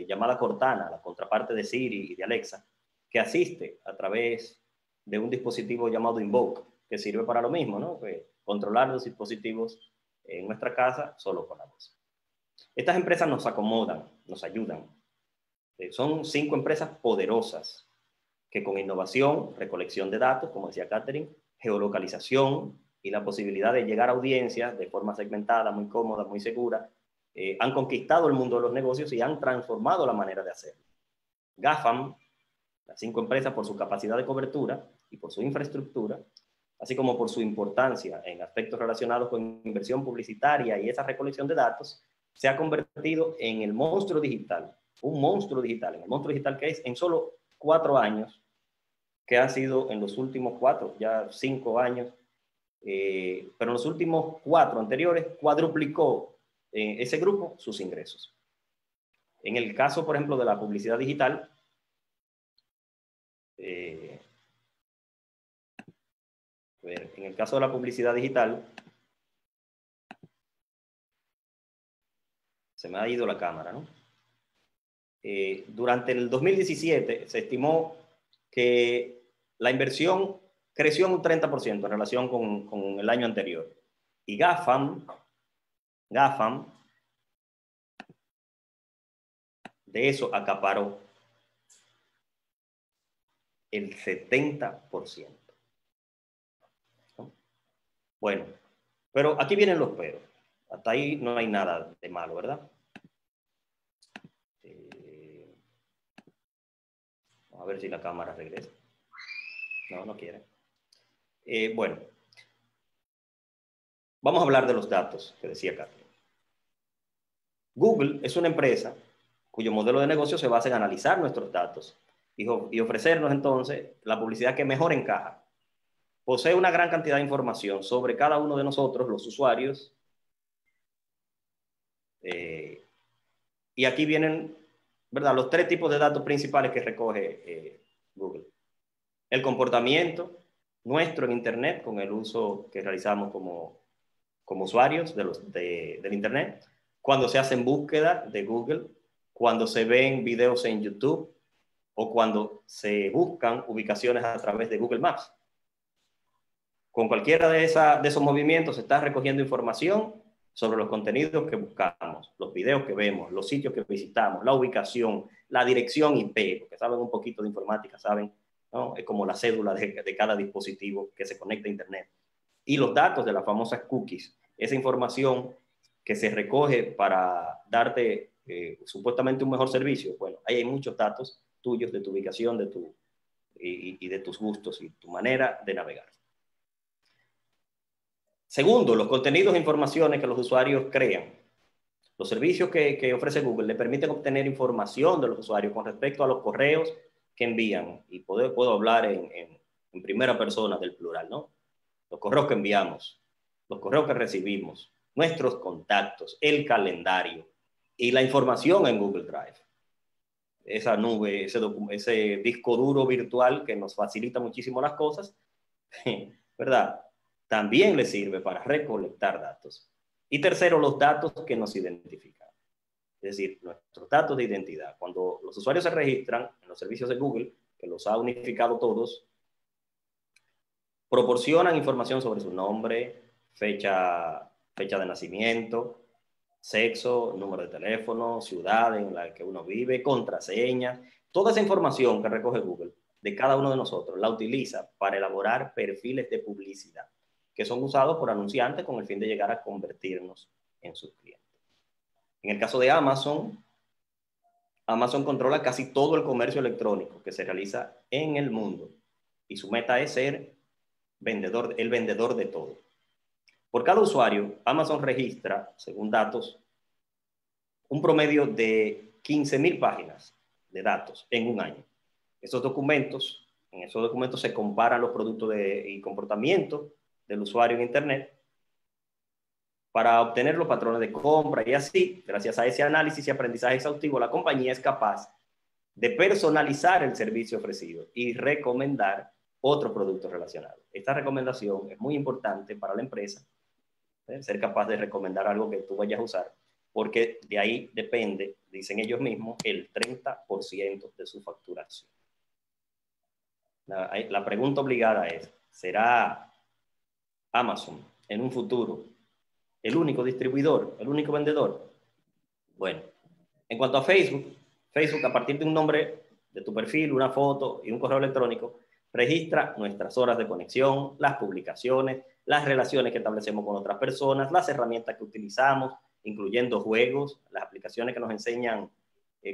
llamada Cortana, la contraparte de Siri y de Alexa, que asiste a través de un dispositivo llamado Invoke, que sirve para lo mismo, ¿no? Controlar los dispositivos en nuestra casa solo con la voz. Estas empresas nos acomodan, nos ayudan. Son 5 empresas poderosas que con innovación, recolección de datos, como decía Katherine, geolocalización y la posibilidad de llegar a audiencias de forma segmentada, muy cómoda, muy segura, han conquistado el mundo de los negocios y han transformado la manera de hacerlo. GAFAM, las 5 empresas, por su capacidad de cobertura y por su infraestructura, así como por su importancia en aspectos relacionados con inversión publicitaria y esa recolección de datos, se ha convertido en el monstruo digital, un monstruo digital, en el monstruo digital que es en solo 4 años, que ha sido en los últimos 4, ya 5 años, pero en los últimos 4 anteriores cuadruplicó ese grupo sus ingresos. En el caso, por ejemplo, de la publicidad digital, en el caso de la publicidad digital, se me ha ido la cámara, ¿no? Durante el 2017 se estimó que la inversión creció en un 30% en relación con el año anterior. Y GAFAM de eso acaparó el 70%. ¿No? Bueno, pero aquí vienen los peros. Hasta ahí no hay nada de malo, ¿verdad? Vamos a ver si la cámara regresa. No, no quiere. Bueno, vamos a hablar de los datos que decía Carlos. Google es una empresa cuyo modelo de negocio se basa en analizar nuestros datos y ofrecernos entonces la publicidad que mejor encaja. Posee una gran cantidad de información sobre cada uno de nosotros, los usuarios. Y aquí vienen, ¿verdad?, los 3 tipos de datos principales que recoge Google. El comportamiento nuestro en Internet, con el uso que realizamos como usuarios del Internet, cuando se hacen búsquedas de Google, cuando se ven videos en YouTube o cuando se buscan ubicaciones a través de Google Maps. Con cualquiera de esos movimientos se está recogiendo información sobre los contenidos que buscamos, los videos que vemos, los sitios que visitamos, la ubicación, la dirección IP, porque saben un poquito de informática, saben, ¿no? Es como la cédula de cada dispositivo que se conecta a Internet. Y los datos de las famosas cookies, esa información que se recoge para darte supuestamente un mejor servicio. Bueno, ahí hay muchos datos tuyos de tu ubicación, y de tus gustos y tu manera de navegar. Segundo, los contenidos e informaciones que los usuarios crean. Los servicios que ofrece Google le permiten obtener información de los usuarios con respecto a los correos que envían. Y puedo hablar en primera persona del plural, ¿no? Los correos que enviamos, los correos que recibimos, nuestros contactos, el calendario y la información en Google Drive. Esa nube, ese disco duro virtual que nos facilita muchísimo las cosas, ¿verdad? También le sirve para recolectar datos. Y tercero, los datos que nos identifican. Es decir, nuestros datos de identidad. Cuando los usuarios se registran en los servicios de Google, que los ha unificado todos, proporcionan información sobre su nombre, fecha de nacimiento, sexo, número de teléfono, ciudad en la que uno vive, contraseña. Toda esa información que recoge Google de cada uno de nosotros la utiliza para elaborar perfiles de publicidad que son usados por anunciantes con el fin de llegar a convertirnos en sus clientes. En el caso de Amazon, Amazon controla casi todo el comercio electrónico que se realiza en el mundo y su meta es ser el vendedor de todo. Por cada usuario, Amazon registra, según datos, un promedio de 15.000 páginas de datos en un año. En esos documentos se comparan los productos y comportamiento del usuario en Internet para obtener los patrones de compra y así, gracias a ese análisis y aprendizaje exhaustivo, la compañía es capaz de personalizar el servicio ofrecido y recomendar otros productos relacionados. Esta recomendación es muy importante para la empresa, ser capaz de recomendar algo que tú vayas a usar, porque de ahí depende, dicen ellos mismos, el 30% de su facturación. La pregunta obligada es, ¿será Amazon en un futuro el único distribuidor, el único vendedor? Bueno, en cuanto a Facebook a partir de un nombre de tu perfil, una foto y un correo electrónico, registra nuestras horas de conexión, las publicaciones, las relaciones que establecemos con otras personas, las herramientas que utilizamos, incluyendo juegos, las aplicaciones que nos enseñan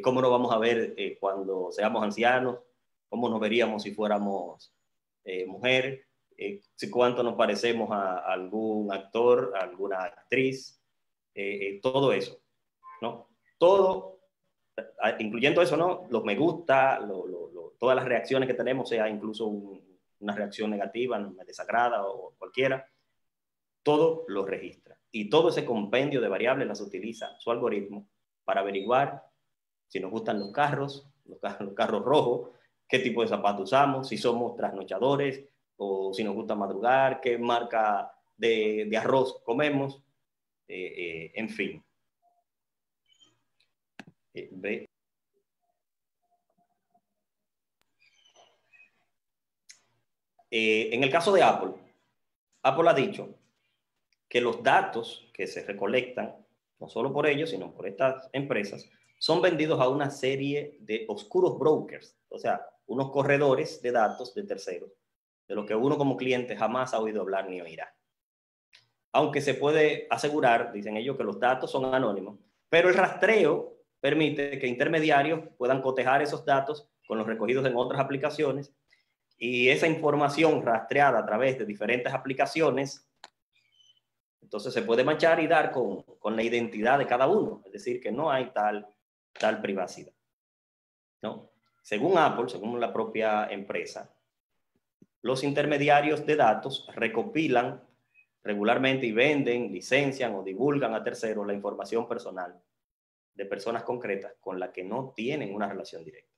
cómo nos vamos a ver cuando seamos ancianos, cómo nos veríamos si fuéramos mujer, cuánto nos parecemos a algún actor, a alguna actriz, todo eso, ¿no? Todo, incluyendo eso, ¿no? Los me gusta, todas las reacciones que tenemos, sea incluso una reacción negativa, me desagrada o cualquiera, todo lo registra. Y todo ese compendio de variables las utiliza su algoritmo para averiguar si nos gustan los carros rojos, qué tipo de zapatos usamos, si somos trasnochadores o si nos gusta madrugar, qué marca de arroz comemos, en fin. En el caso de Apple ha dicho que los datos que se recolectan, no solo por ellos, sino por estas empresas, son vendidos a una serie de oscuros brokers, o sea, unos corredores de datos de terceros, de los que uno como cliente jamás ha oído hablar ni oirá. Aunque se puede asegurar, dicen ellos, que los datos son anónimos, pero el rastreo permite que intermediarios puedan cotejar esos datos con los recogidos en otras aplicaciones y esa información rastreada a través de diferentes aplicaciones, entonces se puede manchar y dar con la identidad de cada uno. Es decir, que no hay tal privacidad, ¿no? Según Apple, según la propia empresa, los intermediarios de datos recopilan regularmente y venden, licencian o divulgan a terceros la información personal de personas concretas con las que no tienen una relación directa.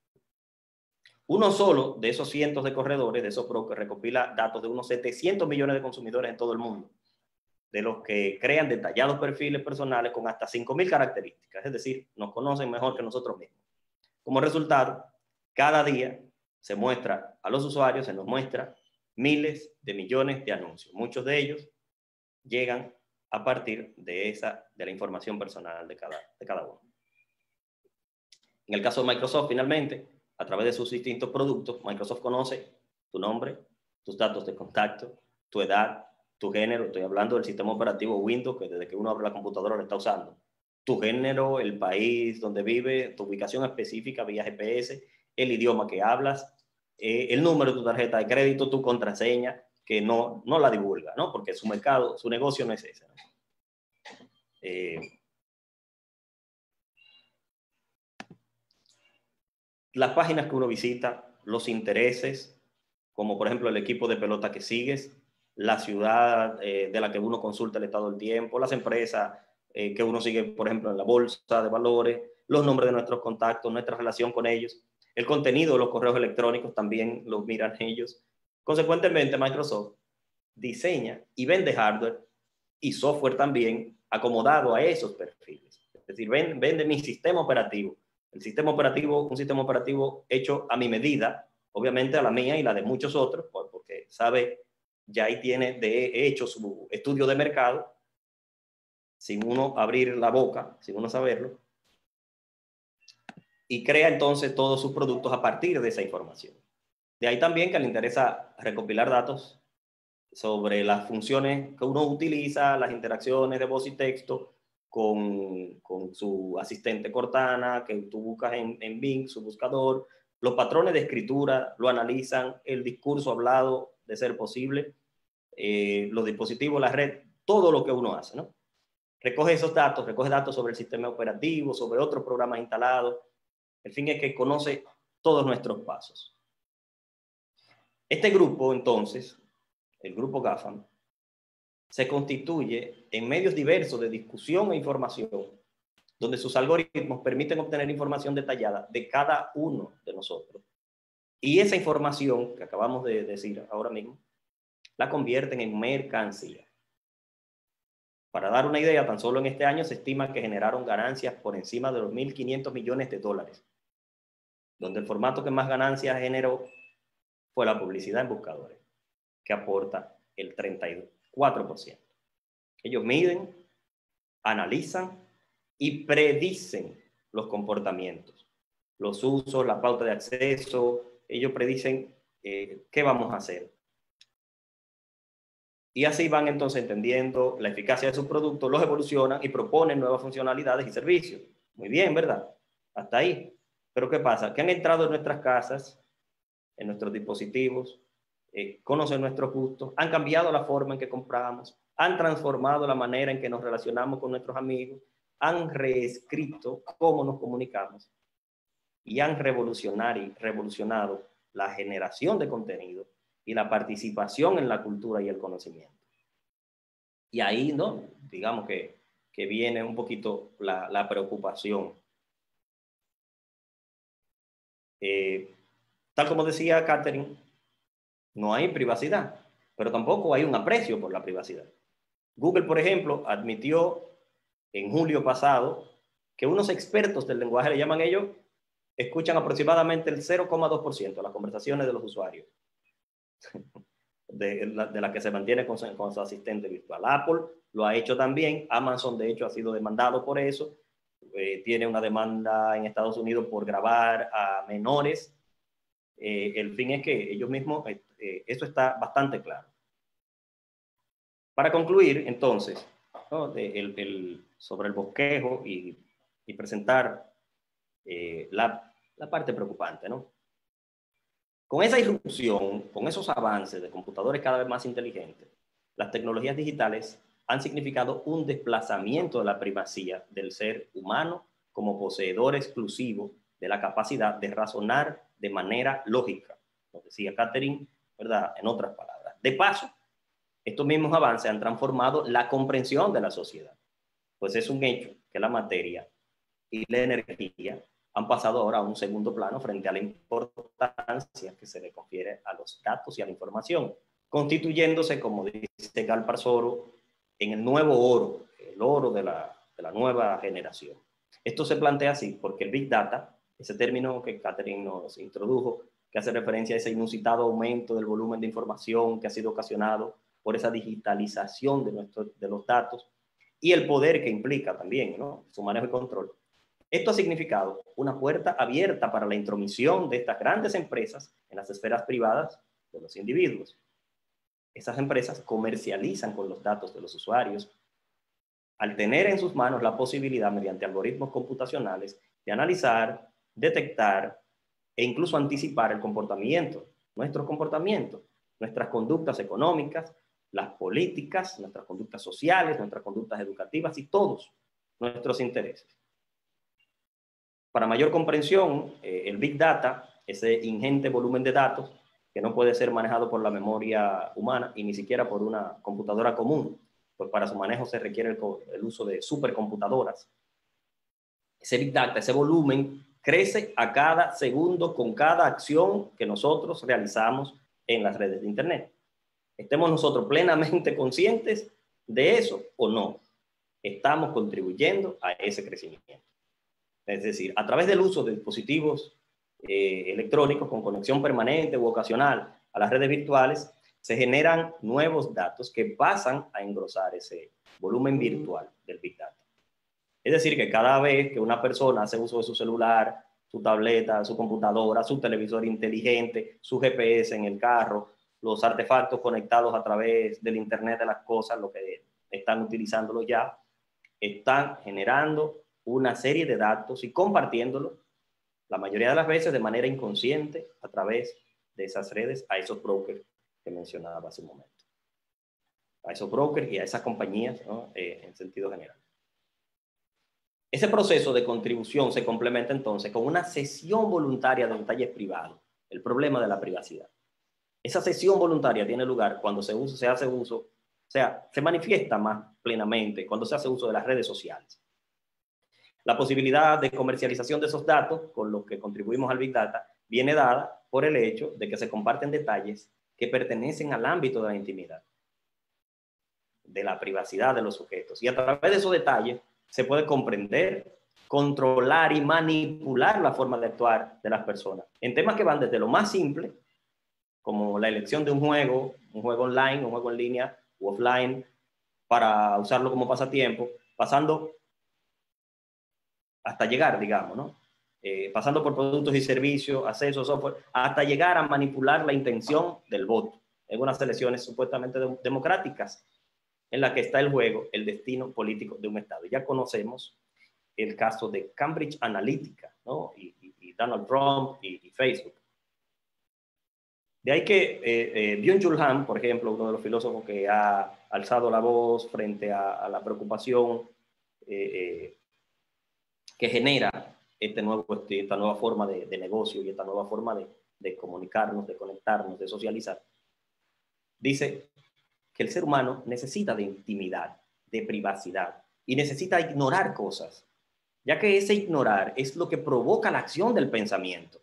Uno solo de esos cientos de corredores, de esos brokers, recopila datos de unos 700 millones de consumidores en todo el mundo, de los que crean detallados perfiles personales con hasta 5.000 características, es decir, nos conocen mejor que nosotros mismos. Como resultado, cada día se muestra a los usuarios, se nos muestra miles de millones de anuncios. Muchos de ellos llegan a partir de la información personal de cada uno. En el caso de Microsoft, finalmente, a través de sus distintos productos, Microsoft conoce tu nombre, tus datos de contacto, tu edad, tu género. Estoy hablando del sistema operativo Windows, que desde que uno abre la computadora lo está usando. Tu género, el país donde vive, tu ubicación específica vía GPS, el idioma que hablas, el número de tu tarjeta de crédito, tu contraseña, que no la divulga, ¿no? Porque su mercado, su negocio no es ese, ¿no? Las páginas que uno visita, los intereses, como por ejemplo el equipo de pelota que sigues, la ciudad de la que uno consulta el estado del tiempo, las empresas que uno sigue, por ejemplo, en la bolsa de valores, los nombres de nuestros contactos, nuestra relación con ellos, el contenido de los correos electrónicos también los miran ellos. Consecuentemente, Microsoft diseña y vende hardware y software también acomodado a esos perfiles. Es decir, vende mi sistema operativo. El sistema operativo, un sistema operativo hecho a mi medida, obviamente a la mía y la de muchos otros, porque sabe, ya ahí tiene de hecho su estudio de mercado, sin uno abrir la boca, sin uno saberlo, y crea entonces todos sus productos a partir de esa información. De ahí también que le interesa recopilar datos sobre las funciones que uno utiliza, las interacciones de voz y texto con su asistente Cortana, que tú buscas en Bing, su buscador, los patrones de escritura, lo analizan, el discurso hablado, de ser posible, los dispositivos, la red, todo lo que uno hace, ¿no? Recoge esos datos, recoge datos sobre el sistema operativo, sobre otros programas instalados. El fin es que conoce todos nuestros pasos. Este grupo, entonces, el grupo GAFAM, se constituye en medios diversos de discusión e información, donde sus algoritmos permiten obtener información detallada de cada uno de nosotros. Y esa información que acabamos de decir ahora mismo, la convierten en mercancía. Para dar una idea, tan solo en este año se estima que generaron ganancias por encima de los 1.500 millones de dólares, donde el formato que más ganancias generó fue la publicidad en buscadores, que aporta el 34%. Ellos miden, analizan y predicen los comportamientos, los usos, la pauta de acceso. Ellos predicen qué vamos a hacer. Y así van entonces entendiendo la eficacia de sus productos, los evolucionan y proponen nuevas funcionalidades y servicios. Muy bien, ¿verdad? Hasta ahí. Pero ¿qué pasa? Que han entrado en nuestras casas, en nuestros dispositivos, conocen nuestros gustos, han cambiado la forma en que compramos, han transformado la manera en que nos relacionamos con nuestros amigos, han reescrito cómo nos comunicamos y han revolucionado la generación de contenido y la participación en la cultura y el conocimiento. Y ahí, ¿no? Digamos que viene un poquito la preocupación. Tal como decía Catherine, no hay privacidad, pero tampoco hay un aprecio por la privacidad. Google, por ejemplo, admitió en julio pasado que unos expertos del lenguaje, le llaman ellos, escuchan aproximadamente el 0,2% de las conversaciones de los usuarios, de la que se mantiene con su asistente virtual. Apple lo ha hecho también. Amazon, de hecho, ha sido demandado por eso. Tiene una demanda en Estados Unidos por grabar a menores. El fin es que ellos mismos, eso está bastante claro. Para concluir, entonces, ¿no? Sobre el bosquejo y presentar la parte preocupante, ¿no? Con esa irrupción, con esos avances de computadores cada vez más inteligentes, las tecnologías digitales han significado un desplazamiento de la primacía del ser humano como poseedor exclusivo de la capacidad de razonar de manera lógica, como decía Catherine, ¿verdad? En otras palabras. De paso, estos mismos avances han transformado la comprensión de la sociedad, pues es un hecho que la materia y la energía han pasado ahora a un segundo plano frente a la importancia que se le confiere a los datos y a la información, constituyéndose, como dice Galpar Soro, en el nuevo oro, el oro de la nueva generación. Esto se plantea así porque el Big Data, ese término que Catherine nos introdujo, que hace referencia a ese inusitado aumento del volumen de información que ha sido ocasionado por esa digitalización de los datos y el poder que implica también, ¿no? Su manejo y control. Esto ha significado una puerta abierta para la intromisión de estas grandes empresas en las esferas privadas de los individuos. Esas empresas comercializan con los datos de los usuarios al tener en sus manos la posibilidad, mediante algoritmos computacionales, de analizar, detectar e incluso anticipar el comportamiento, nuestro comportamiento, nuestras conductas económicas, las políticas, nuestras conductas sociales, nuestras conductas educativas y todos nuestros intereses. Para mayor comprensión, el Big Data, ese ingente volumen de datos que no puede ser manejado por la memoria humana y ni siquiera por una computadora común, pues para su manejo se requiere el uso de supercomputadoras. Ese Big Data, ese volumen, crece a cada segundo con cada acción que nosotros realizamos en las redes de Internet. Estemos nosotros plenamente conscientes de eso o no, estamos contribuyendo a ese crecimiento. Es decir, a través del uso de dispositivos electrónicos con conexión permanente u ocasional a las redes virtuales, se generan nuevos datos que pasan a engrosar ese volumen virtual del Big Data. Es decir, que cada vez que una persona hace uso de su celular, su tableta, su computadora, su televisor inteligente, su GPS en el carro, los artefactos conectados a través del Internet de las cosas, lo que están utilizándolo ya, están generando una serie de datos y compartiéndolo, la mayoría de las veces de manera inconsciente, a través de esas redes, a esos brokers que mencionaba hace un momento. A esos brokers y a esas compañías, ¿no? En sentido general. Ese proceso de contribución se complementa entonces con una cesión voluntaria de detalles privados, el problema de la privacidad. Esa cesión voluntaria tiene lugar cuando se hace uso, o sea, se manifiesta más plenamente cuando se hace uso de las redes sociales. La posibilidad de comercialización de esos datos con los que contribuimos al Big Data viene dada por el hecho de que se comparten detalles que pertenecen al ámbito de la intimidad, de la privacidad de los sujetos. Y a través de esos detalles se puede comprender, controlar y manipular la forma de actuar de las personas en temas que van desde lo más simple, como la elección de un juego online, un juego en línea u offline, para usarlo como pasatiempo, pasando hasta llegar, digamos, ¿no? Pasando por productos y servicios, acceso, software, hasta llegar a manipular la intención del voto en unas elecciones supuestamente democráticas, en la que está el juego, el destino político de un Estado. Ya conocemos el caso de Cambridge Analytica, ¿no? y Donald Trump y Facebook. De ahí que Byung-Chul Han, por ejemplo, uno de los filósofos que ha alzado la voz frente a la preocupación que genera esta nueva forma de negocio y esta nueva forma de comunicarnos, de conectarnos, de socializar, dice que el ser humano necesita de intimidad, de privacidad, y necesita ignorar cosas, ya que ese ignorar es lo que provoca la acción del pensamiento.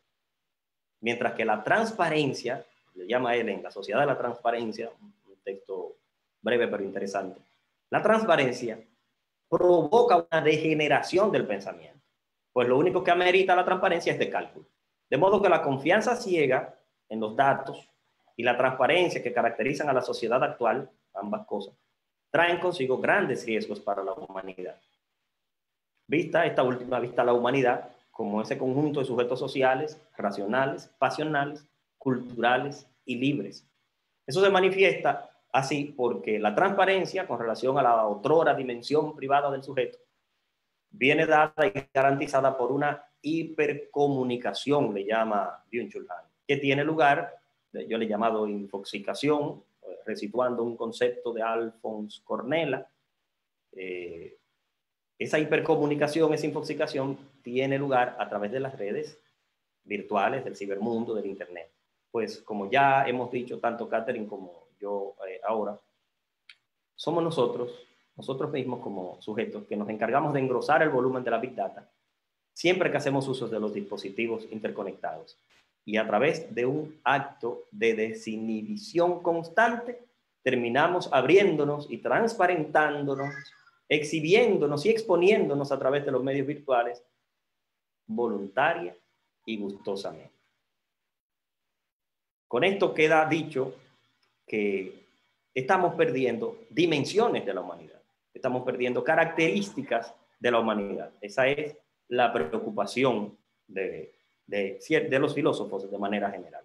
Mientras que la transparencia, le llama él en La Sociedad de la Transparencia, un texto breve pero interesante, la transparencia provoca una degeneración del pensamiento, pues lo único que amerita la transparencia es de cálculo. De modo que la confianza ciega en los datos y la transparencia que caracterizan a la sociedad actual, ambas cosas, traen consigo grandes riesgos para la humanidad. Esta última vista a la humanidad como ese conjunto de sujetos sociales, racionales, pasionales, culturales y libres. Eso se manifiesta así porque la transparencia con relación a la otrora dimensión privada del sujeto viene dada y garantizada por una hipercomunicación, le llama Byung-Chul Han. que tiene lugar, yo le he llamado infoxicación, resituando un concepto de Alphonse Cornella. Esa hipercomunicación, esa infoxicación tiene lugar a través de las redes virtuales, del cibermundo, del Internet. Pues como ya hemos dicho, tanto Catherine como yo ahora, somos nosotros mismos como sujetos que nos encargamos de engrosar el volumen de la Big Data siempre que hacemos uso de los dispositivos interconectados. Y a través de un acto de desinhibición constante, terminamos abriéndonos y transparentándonos, exhibiéndonos y exponiéndonos a través de los medios virtuales, voluntaria y gustosamente. Con esto queda dicho que estamos perdiendo dimensiones de la humanidad, estamos perdiendo características de la humanidad. Esa es la preocupación de los filósofos de manera general.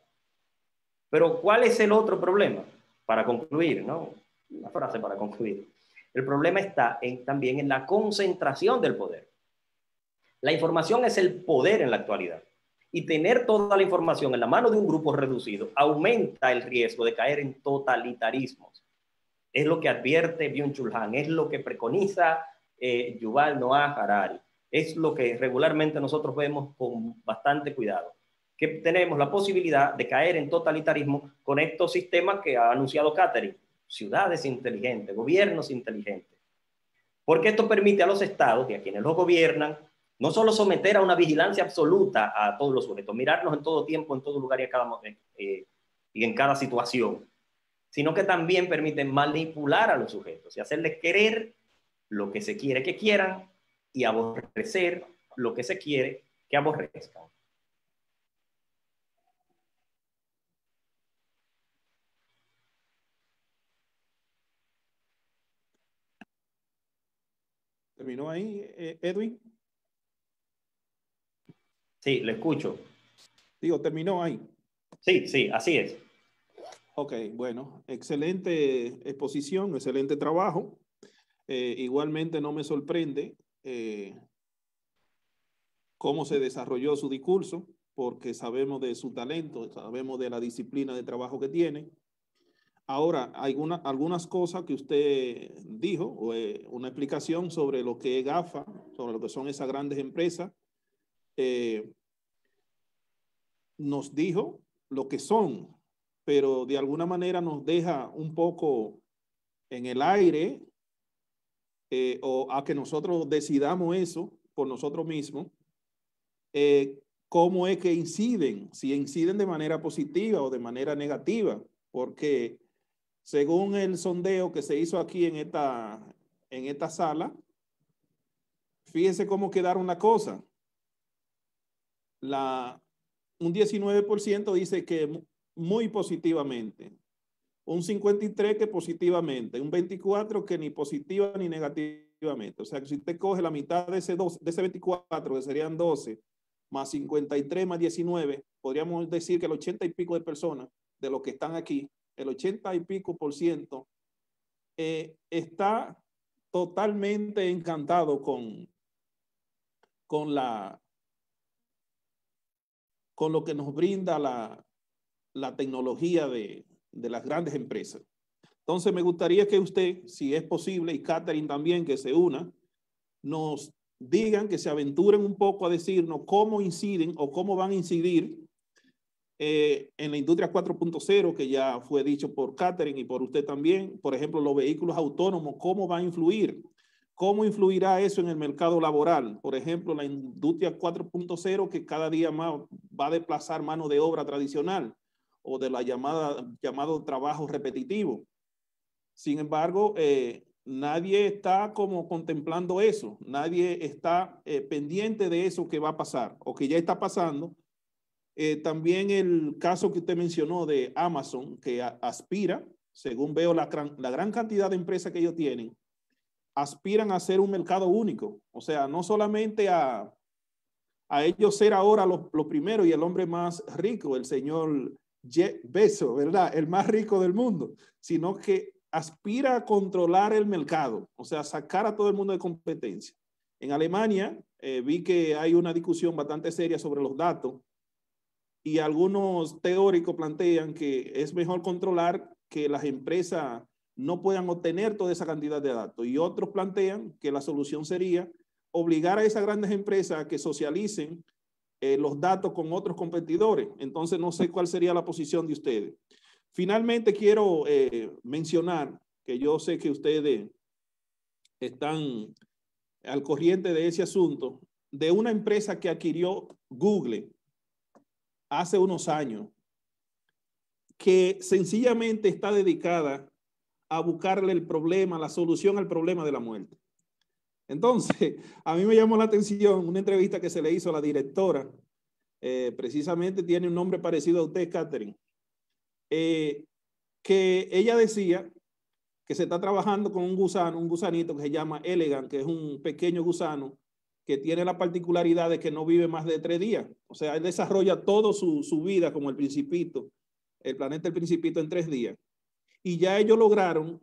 Pero ¿cuál es el otro problema? Para concluir, ¿no? Una frase para concluir. El problema está también en la concentración del poder. La información es el poder en la actualidad. Y tener toda la información en la mano de un grupo reducido aumenta el riesgo de caer en totalitarismos. Es lo que advierte Byung-Chul Han, es lo que preconiza Yuval Noah Harari. Es lo que regularmente nosotros vemos con bastante cuidado, que tenemos la posibilidad de caer en totalitarismo con estos sistemas que ha anunciado Catherine, ciudades inteligentes, gobiernos inteligentes. Porque esto permite a los estados y a quienes los gobiernan no solo someter a una vigilancia absoluta a todos los sujetos, mirarnos en todo tiempo, en todo lugar y en cada situación, sino que también permiten manipular a los sujetos y hacerles querer lo que se quiere que quieran y aborrecer lo que se quiere que aborrezcan. ¿Terminó ahí, Edwin? Sí, le escucho. Digo, terminó ahí. Sí, sí, así es. Ok, bueno, excelente exposición, excelente trabajo. Igualmente no me sorprende cómo se desarrolló su discurso, porque sabemos de su talento, sabemos de la disciplina de trabajo que tiene. Ahora, hay algunas cosas que usted dijo, una explicación sobre lo que es GAFA, sobre lo que son esas grandes empresas. Nos dijo lo que son, pero de alguna manera nos deja un poco en el aire o a que nosotros decidamos eso por nosotros mismos. ¿Cómo es que inciden? Si inciden de manera positiva o de manera negativa, porque según el sondeo que se hizo aquí en esta sala, fíjese cómo quedaron las cosas. Un 19% dice que muy positivamente, un 53% que positivamente, un 24% que ni positiva ni negativamente. O sea que si usted coge la mitad de ese 24, que serían 12, más 53 más 19, podríamos decir que el 80 y pico de personas de los que están aquí, el 80 y pico % está totalmente encantado con lo que nos brinda la tecnología de las grandes empresas. Entonces me gustaría que usted, si es posible, y Catherine también, que se una, nos digan, que se aventuren un poco a decirnos cómo inciden o cómo van a incidir en la industria 4.0, que ya fue dicho por Catherine y por usted también. Por ejemplo, los vehículos autónomos, ¿cómo va a influir? ¿Cómo influirá eso en el mercado laboral? Por ejemplo, la industria 4.0, que cada día más va a desplazar mano de obra tradicional o de la llamado trabajo repetitivo. Sin embargo, nadie está como contemplando eso. Nadie está pendiente de eso que va a pasar o que ya está pasando. También el caso que usted mencionó de Amazon, que aspira, según veo la gran cantidad de empresas que ellos tienen, aspiran a ser un mercado único. O sea, no solamente a ellos ser ahora los primeros y el hombre más rico, el señor Jeff Bezos, ¿verdad? El más rico del mundo, sino que aspira a controlar el mercado, o sea, sacar a todo el mundo de competencia. En Alemania vi que hay una discusión bastante seria sobre los datos y algunos teóricos plantean que es mejor controlar que las empresas no puedan obtener toda esa cantidad de datos. Y otros plantean que la solución sería obligar a esas grandes empresas a que socialicen los datos con otros competidores. Entonces, no sé cuál sería la posición de ustedes. Finalmente, quiero mencionar que yo sé que ustedes están al corriente de ese asunto, de una empresa que adquirió Google hace unos años, que sencillamente está dedicada a buscarle el problema, la solución al problema de la muerte. Entonces, a mí me llamó la atención una entrevista que se le hizo a la directora, precisamente tiene un nombre parecido a usted, Catherine, que ella decía que se está trabajando con un gusano, un gusanito que se llama Elegant, que es un pequeño gusano que tiene la particularidad de que no vive más de 3 días. O sea, él desarrolla toda su vida como el Principito, el planeta El Principito en 3 días. Y ya ellos lograron,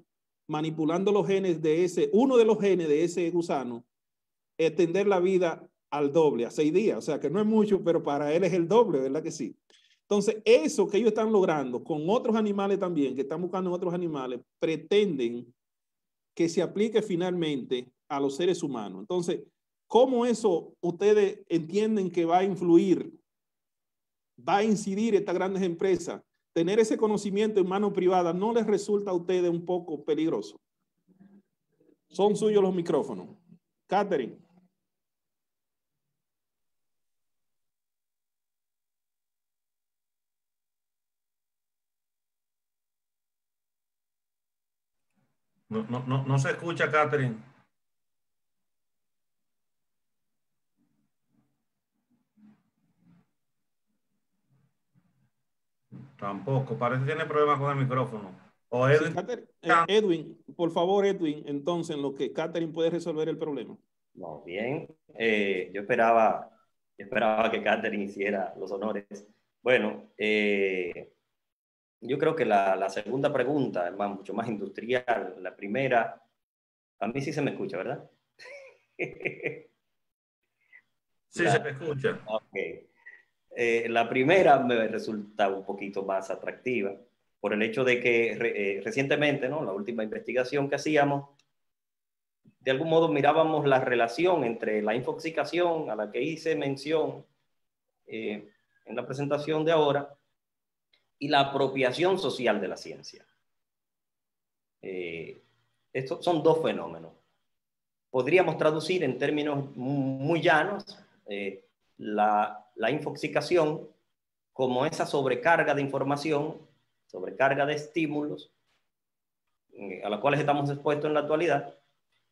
manipulando los genes de uno de los genes de ese gusano, extender la vida al doble, a 6 días. O sea, que no es mucho, pero para él es el doble, ¿verdad que sí? Entonces, eso que ellos están logrando con otros animales también, que están buscando en otros animales, pretenden que se aplique finalmente a los seres humanos. Entonces, ¿cómo eso ustedes entienden que va a influir, va a incidir estas grandes empresas? Tener ese conocimiento en mano privada, ¿no les resulta a ustedes un poco peligroso? Son suyos los micrófonos. Catherine. No se escucha, Catherine. Tampoco, parece que tiene problemas con el micrófono. O Edwin. Sí, Edwin, por favor, Edwin, entonces en lo que Catherine puede resolver el problema. No, bien. Yo esperaba que Catherine hiciera los honores. Bueno, yo creo que la segunda pregunta es mucho más industrial. La primera, a mí sí se me escucha, ¿verdad? Sí, se me escucha. Okay. La primera me resulta un poquito más atractiva por el hecho de que recientemente, ¿no? La última investigación que hacíamos, de algún modo mirábamos la relación entre la infoxicación a la que hice mención en la presentación de ahora y la apropiación social de la ciencia. Estos son 2 fenómenos. Podríamos traducir en términos muy llanos la infoxicación como esa sobrecarga de información, sobrecarga de estímulos a los cuales estamos expuestos en la actualidad,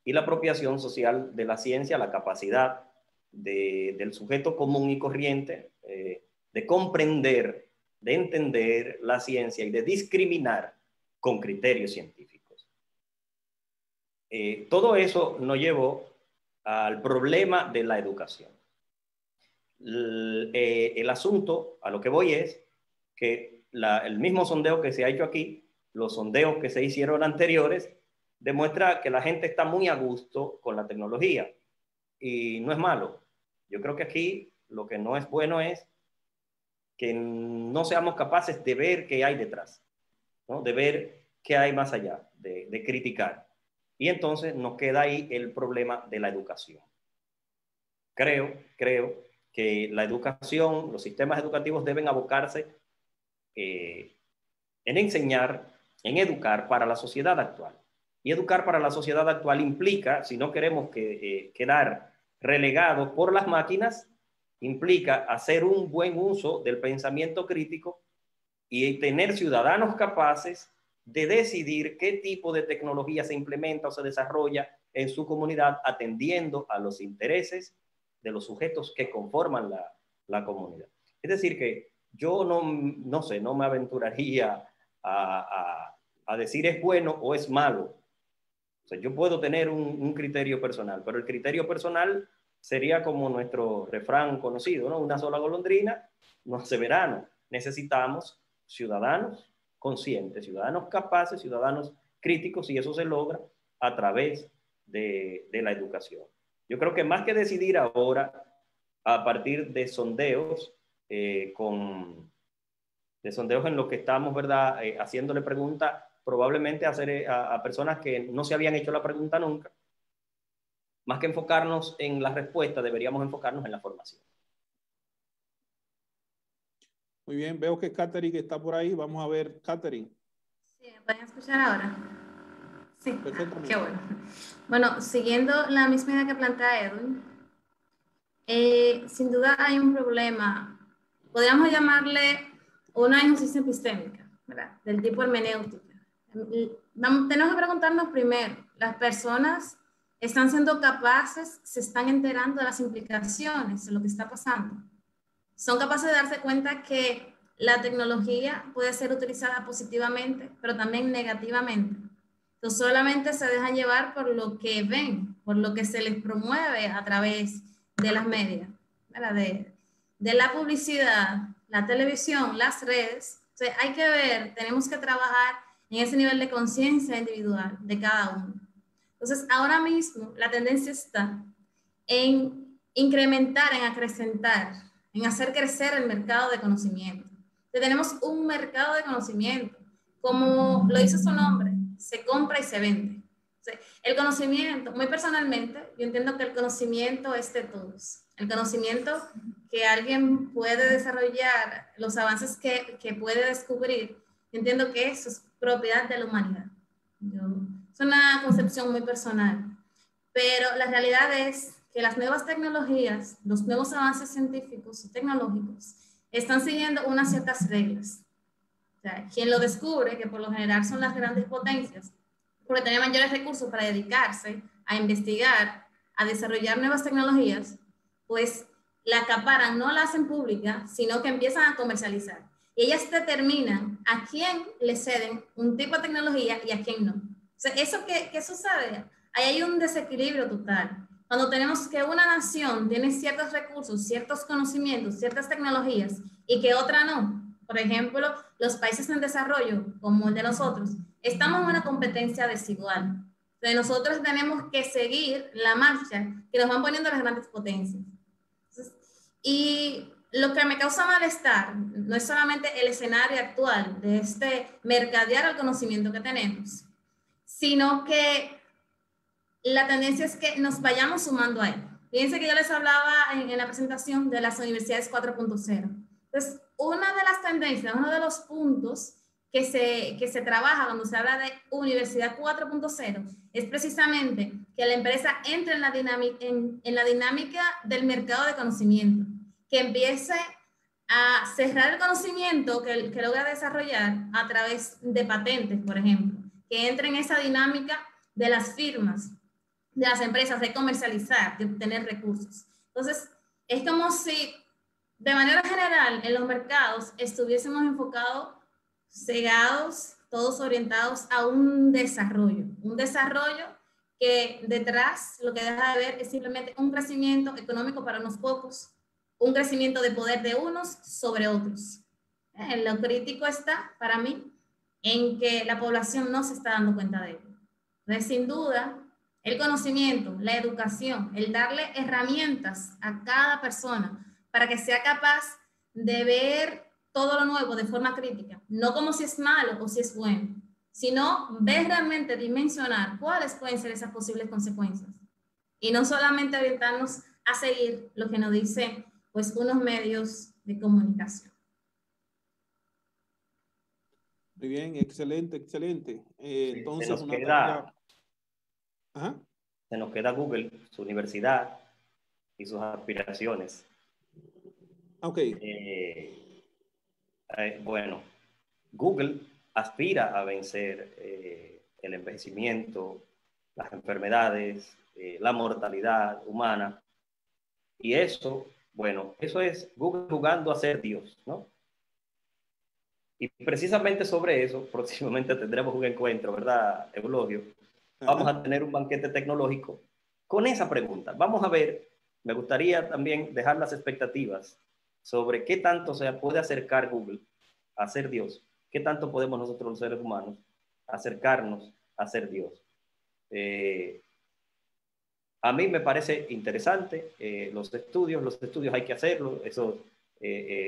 y la apropiación social de la ciencia, la capacidad del sujeto común y corriente de comprender, de entender la ciencia y de discriminar con criterios científicos. Todo eso nos llevó al problema de la educación. El asunto a lo que voy es que el mismo sondeo que se ha hecho aquí, los sondeos que se hicieron anteriores, demuestra que la gente está muy a gusto con la tecnología y no es malo. Yo creo que aquí lo que no es bueno es que no seamos capaces de ver qué hay detrás, ¿no? De ver qué hay más allá, de criticar. Y entonces nos queda ahí el problema de la educación. Creo que la educación, los sistemas educativos deben abocarse en enseñar, en educar para la sociedad actual. Y educar para la sociedad actual implica, si no queremos quedar relegados por las máquinas, implica hacer un buen uso del pensamiento crítico y tener ciudadanos capaces de decidir qué tipo de tecnología se implementa o se desarrolla en su comunidad, atendiendo a los intereses de los sujetos que conforman la comunidad. Es decir, que yo no sé, no me aventuraría a decir es bueno o es malo. O sea, yo puedo tener un criterio personal, pero el criterio personal sería como nuestro refrán conocido, ¿no? Una sola golondrina no hace verano. Necesitamos ciudadanos conscientes, ciudadanos capaces, ciudadanos críticos, y eso se logra a través de la educación. Yo creo que más que decidir ahora a partir de sondeos, de sondeos en los que estamos, ¿verdad? Haciéndole preguntas probablemente a personas que no se habían hecho la pregunta nunca. Más que enfocarnos en la respuesta, deberíamos enfocarnos en la formación. Muy bien, veo que Catherine está por ahí. Vamos a ver, Catherine. Sí, ¿me pueden escuchar ahora? Sí, Perfectamente. qué bueno. Bueno, siguiendo la misma idea que plantea Edwin, sin duda hay un problema, podríamos llamarle una injusticia epistémica, ¿verdad? Del tipo hermenéutica. Tenemos que preguntarnos primero, ¿las personas están siendo capaces, se están enterando de las implicaciones de lo que está pasando? ¿Son capaces de darse cuenta que la tecnología puede ser utilizada positivamente, pero también negativamente? Entonces solamente se dejan llevar por lo que ven, por lo que se les promueve a través de las medias, de la publicidad, la televisión, las redes. O sea, hay que ver, tenemos que trabajar en ese nivel de conciencia individual de cada uno. Entonces, ahora mismo la tendencia está en incrementar, en acrecentar, en hacer crecer el mercado de conocimiento. Entonces, tenemos un mercado de conocimiento, como lo dice su nombre, se compra y se vende. El conocimiento, muy personalmente, yo entiendo que el conocimiento es de todos. El conocimiento que alguien puede desarrollar, los avances que puede descubrir, yo entiendo que eso es propiedad de la humanidad. Es una concepción muy personal, pero la realidad es que las nuevas tecnologías, los nuevos avances científicos y tecnológicos están siguiendo unas ciertas reglas. O sea, quien lo descubre, que por lo general son las grandes potencias, porque tienen mayores recursos para dedicarse a investigar, a desarrollar nuevas tecnologías, pues la acaparan, no la hacen pública, sino que empiezan a comercializar. Y ellas determinan a quién le ceden un tipo de tecnología y a quién no. O sea, ¿eso qué sucede? Ahí hay un desequilibrio total. Cuando tenemos que una nación tiene ciertos recursos, ciertos conocimientos, ciertas tecnologías y que otra no. Por ejemplo, los países en desarrollo, como el de nosotros, estamos en una competencia desigual. Entonces, nosotros tenemos que seguir la marcha que nos van poniendo las grandes potencias. Entonces, y lo que me causa malestar no es solamente el escenario actual de este mercadear al conocimiento que tenemos, sino que la tendencia es que nos vayamos sumando a él. Fíjense que yo les hablaba en la presentación de las universidades 4.0. Entonces, una de las tendencias, uno de los puntos que se trabaja cuando se habla de Universidad 4.0 es precisamente que la empresa entre en la dinámica del mercado de conocimiento, que empiece a cerrar el conocimiento que logra desarrollar a través de patentes, por ejemplo, que entre en esa dinámica de las firmas, de las empresas, de comercializar, de obtener recursos. Entonces, es como si de manera general en los mercados estuviésemos enfocados, cegados, todos orientados a un desarrollo que detrás lo que deja de ver es simplemente un crecimiento económico para unos pocos, un crecimiento de poder de unos sobre otros. Lo crítico está, para mí, en que la población no se está dando cuenta de ello. Entonces, sin duda, el conocimiento, la educación, el darle herramientas a cada persona para que sea capaz de ver todo lo nuevo de forma crítica, no como si es malo o si es bueno, sino ver realmente, dimensionar cuáles pueden ser esas posibles consecuencias y no solamente orientarnos a seguir lo que nos dicen pues unos medios de comunicación. Muy bien, excelente, excelente. Entonces, se nos una queda, tarea... Ajá. se nos queda Google, su universidad y sus aspiraciones. Ok. Bueno, Google aspira a vencer el envejecimiento, las enfermedades, la mortalidad humana. Y eso, bueno, eso es Google jugando a ser Dios, ¿no? Y precisamente sobre eso, próximamente tendremos un encuentro, ¿verdad, Eulogio? Vamos a tener un banquete tecnológico con esa pregunta. Vamos a ver, me gustaría también dejar las expectativas sobre qué tanto se puede acercar Google a ser Dios, qué tanto podemos nosotros los seres humanos acercarnos a ser Dios. A mí me parece interesante los estudios hay que hacerlo, eso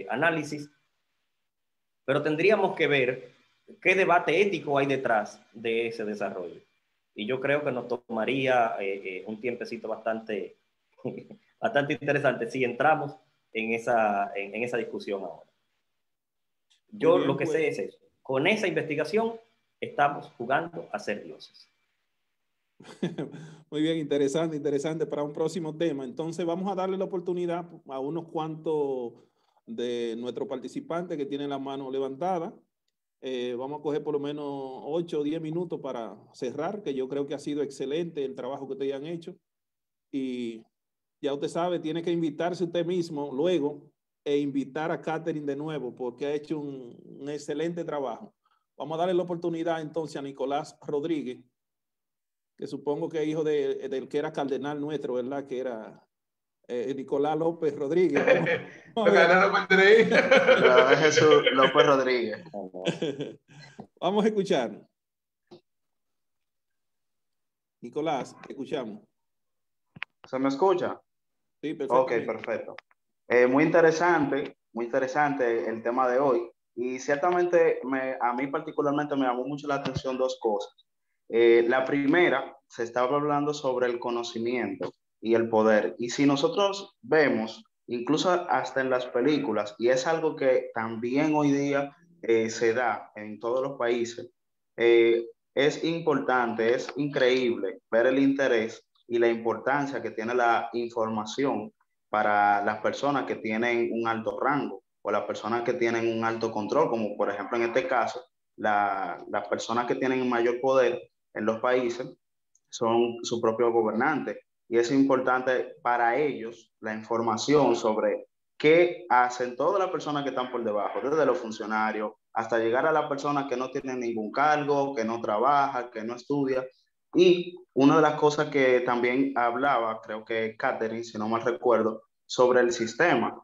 análisis, pero tendríamos que ver qué debate ético hay detrás de ese desarrollo. Y yo creo que nos tomaría un tiempecito bastante, bastante interesante si entramos en esa discusión ahora. Yo bien, lo que pues. sé es eso. Con esa investigación estamos jugando a ser dioses. Muy bien, interesante, interesante para un próximo tema. Entonces vamos a darle la oportunidad a unos cuantos de nuestros participantes que tienen la mano levantada. Vamos a coger por lo menos 8 o 10 minutos para cerrar, que yo creo que ha sido excelente el trabajo que ustedes han hecho. Y ya usted sabe, tiene que invitarse usted mismo luego e invitar a Catherine de nuevo porque ha hecho un excelente trabajo. Vamos a darle la oportunidad entonces a Nicolás Rodríguez, que supongo que es hijo del que era cardenal nuestro, ¿verdad? Que era Nicolás López Rodríguez. Jesús López Rodríguez. Vamos a escuchar. Nicolás, te escuchamos. ¿Se me escucha? Sí, perfecto. Ok, perfecto. Muy interesante el tema de hoy. Y ciertamente a mí particularmente me llamó mucho la atención dos cosas. La primera, se estaba hablando sobre el conocimiento y el poder. Y si nosotros vemos, incluso hasta en las películas, y es algo que también hoy día se da en todos los países, es importante, es increíble ver el interés y la importancia que tiene la información para las personas que tienen un alto rango o las personas que tienen un alto control, como por ejemplo en este caso, las personas que tienen mayor poder en los países son su propio gobernante. Y es importante para ellos la información sobre qué hacen todas las personas que están por debajo, desde los funcionarios hasta llegar a las personas que no tienen ningún cargo, que no trabaja, que no estudia. Y una de las cosas que también hablaba, creo que Catherine, si no mal recuerdo, sobre el sistema.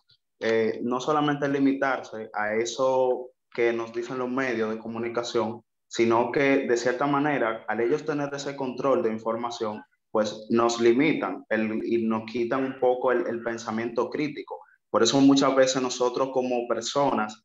No solamente limitarse a eso que nos dicen los medios de comunicación, sino que de cierta manera, al ellos tener ese control de información, pues nos limitan y nos quitan un poco el pensamiento crítico. Por eso muchas veces nosotros como personas,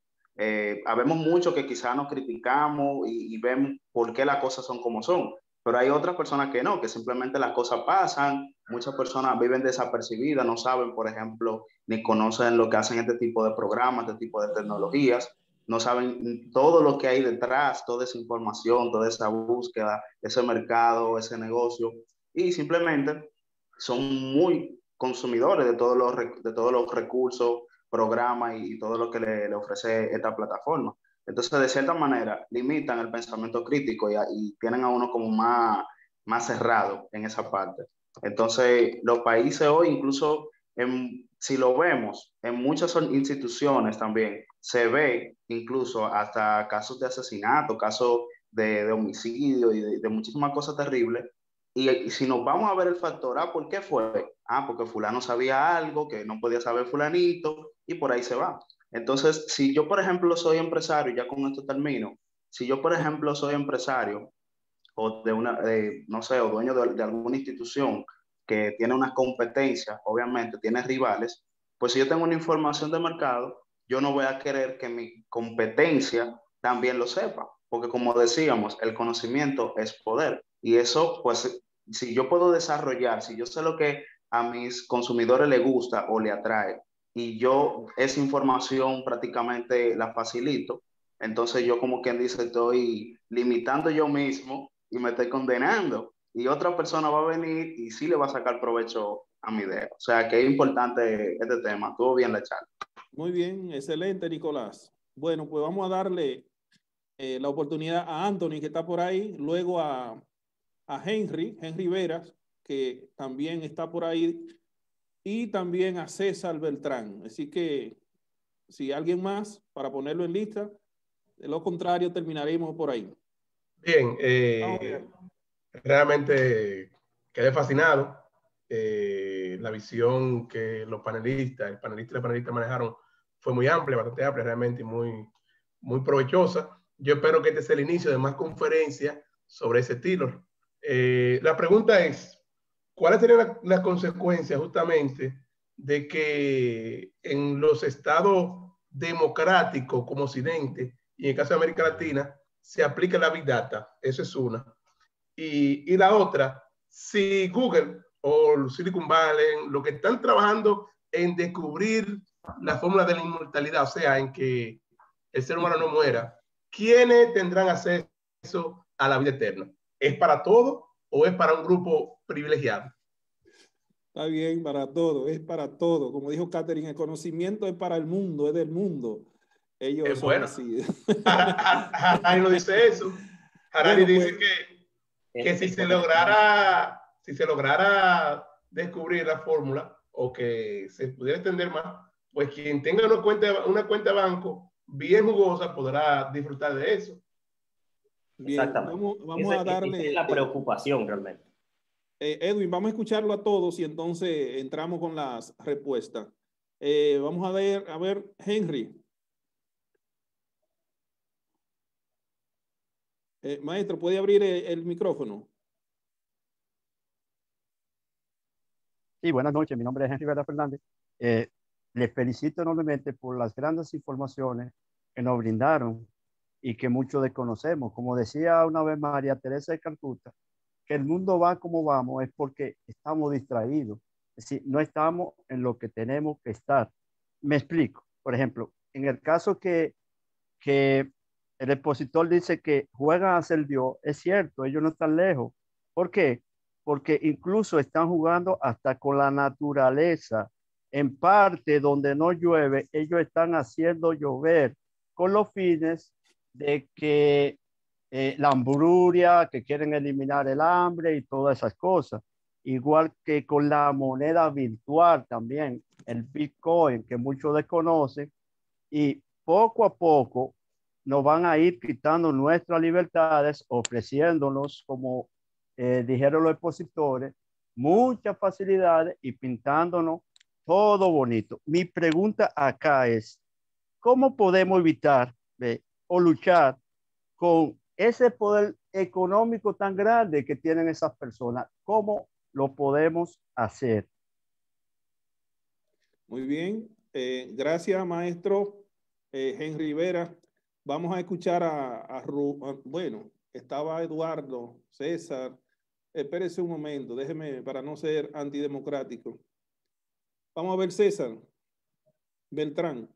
habemos mucho que quizás nos criticamos y vemos por qué las cosas son como son, pero hay otras personas que no, que simplemente las cosas pasan, muchas personas viven desapercibidas, no saben, por ejemplo, ni conocen lo que hacen este tipo de programas, este tipo de tecnologías, no saben todo lo que hay detrás, toda esa información, toda esa búsqueda, ese mercado, ese negocio, y simplemente son muy consumidores de todos los recursos, programas y todo lo que le ofrece esta plataforma. Entonces, de cierta manera, limitan el pensamiento crítico y tienen a uno como más cerrado en esa parte. Entonces, los países hoy, incluso si lo vemos, en muchas instituciones también se ve incluso hasta casos de asesinato, casos de homicidio y de muchísimas cosas terribles. Y si nos vamos a ver el factor, ¿por qué fue? Porque fulano sabía algo que no podía saber fulanito y por ahí se va. Entonces, si yo, por ejemplo, soy empresario, ya con esto termino, si yo, por ejemplo, soy empresario o no sé, o dueño de alguna institución que tiene unas competencias, obviamente tiene rivales, pues si yo tengo una información de mercado, yo no voy a querer que mi competencia también lo sepa, porque como decíamos, el conocimiento es poder. Y eso, pues, si yo puedo desarrollar, si yo sé lo que a mis consumidores les gusta o le atrae, y yo esa información prácticamente la facilito, entonces yo como quien dice estoy limitando yo mismo y me estoy condenando y otra persona va a venir y sí le va a sacar provecho a mi idea. O sea que es importante este tema. Estuvo bien la charla. Muy bien, excelente, Nicolás. Bueno, pues vamos a darle la oportunidad a Anthony, que está por ahí, luego a Henry Veras, que también está por ahí, y también a César Beltrán. Así que si alguien más, para ponerlo en lista, de lo contrario terminaremos por ahí. Bien, realmente quedé fascinado. La visión que el panelista y la panelista manejaron fue muy amplia, bastante amplia realmente y muy provechosa. Yo espero que este sea el inicio de más conferencias sobre ese estilo. La pregunta es, ¿cuáles serían las consecuencias justamente de que en los estados democráticos como Occidente y en el caso de América Latina se aplica la Big Data. Eso es una. Y la otra, si Google o Silicon Valley, lo que están trabajando en descubrir la fórmula de la inmortalidad, o sea, en que el ser humano no muera, ¿quiénes tendrán acceso a la vida eterna? ¿Es para todos o es para un grupo privilegiado? Está bien, para todo, es para todo. Como dijo Catherine, el conocimiento es para el mundo, es del mundo. Ellos son bueno, así. Harari no dice eso. Harari Bueno, dice que si se lograra descubrir la fórmula o que se pudiera extender más, pues quien tenga una cuenta de banco bien jugosa podrá disfrutar de eso. Bien, Exactamente. vamos a darle... Esa es la preocupación realmente. Edwin, vamos a escucharlo a todos y entonces entramos con las respuestas. Vamos a ver, Henry. Maestro, ¿puede abrir el micrófono? Sí, buenas noches. Mi nombre es Henry Vera Fernández. Les felicito enormemente por las grandes informaciones que nos brindaron y que muchos desconocemos. Como decía una vez María Teresa de Calcuta, que el mundo va como vamos es porque estamos distraídos. Es decir, no estamos en lo que tenemos que estar. Me explico. Por ejemplo, en el caso que el expositor dice que juegan a ser Dios, es cierto, ellos no están lejos. ¿Por qué? Porque incluso están jugando hasta con la naturaleza. En parte donde no llueve, ellos están haciendo llover con los fines de que la hambruna, que quieren eliminar el hambre y todas esas cosas. Igual que con la moneda virtual también, el Bitcoin, que muchos desconocen, y poco a poco nos van a ir quitando nuestras libertades, ofreciéndonos, como dijeron los expositores, muchas facilidades y pintándonos todo bonito. Mi pregunta acá es, ¿cómo podemos evitar o luchar con ese poder económico tan grande que tienen esas personas? ¿Cómo lo podemos hacer? Muy bien. Gracias, maestro Henry Rivera. Vamos a escuchar bueno, estaba Eduardo, César. Espérese un momento, déjeme para no ser antidemocrático. Vamos a ver César Beltrán.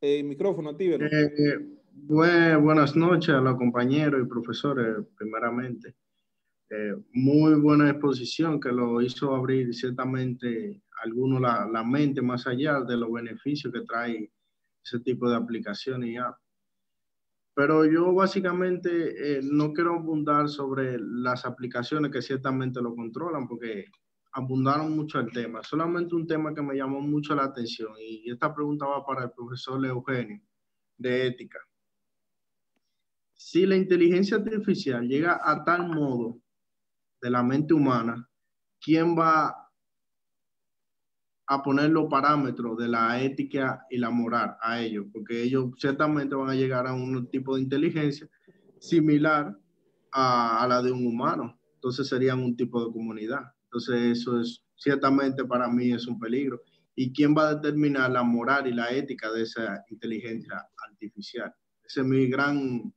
Micrófono, actívelo. Buenas noches a los compañeros y profesores, primeramente. Muy buena exposición que lo hizo abrir ciertamente algunos la mente más allá de los beneficios que trae ese tipo de aplicaciones y apps. Pero yo básicamente no quiero abundar sobre las aplicaciones que ciertamente lo controlan porque abundaron mucho el tema. Solamente un tema que me llamó mucho la atención y esta pregunta va para el profesor Eugenio de ética. Si la inteligencia artificial llega a tal modo de la mente humana, ¿quién va a poner los parámetros de la ética y la moral a ellos? Porque ellos ciertamente van a llegar a un tipo de inteligencia similar a la de un humano. Entonces serían un tipo de comunidad. Entonces eso es, ciertamente para mí es un peligro. ¿Y quién va a determinar la moral y la ética de esa inteligencia artificial? Esa es mi gran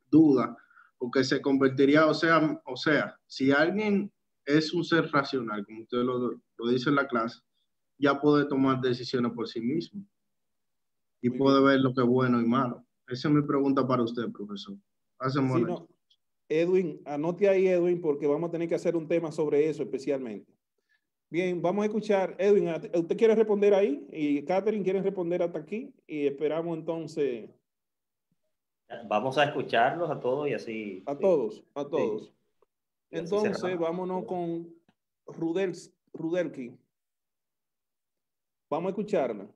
duda, porque se convertiría, o sea, si alguien es un ser racional, como usted lo dice en la clase, ya puede tomar decisiones por sí mismo y Muy puede bien. ver lo que es bueno y malo. Esa es mi pregunta para usted, profesor. Sí, no. Edwin, anote ahí, Edwin, porque vamos a tener que hacer un tema sobre eso especialmente. Bien, vamos a escuchar. Edwin, ¿usted quiere responder ahí? Y Catherine quiere responder hasta aquí. Y esperamos entonces. Vamos a escucharlos a todos y así. A todos, a todos. Sí. Entonces, vámonos con Rudelki. Vamos a escucharla.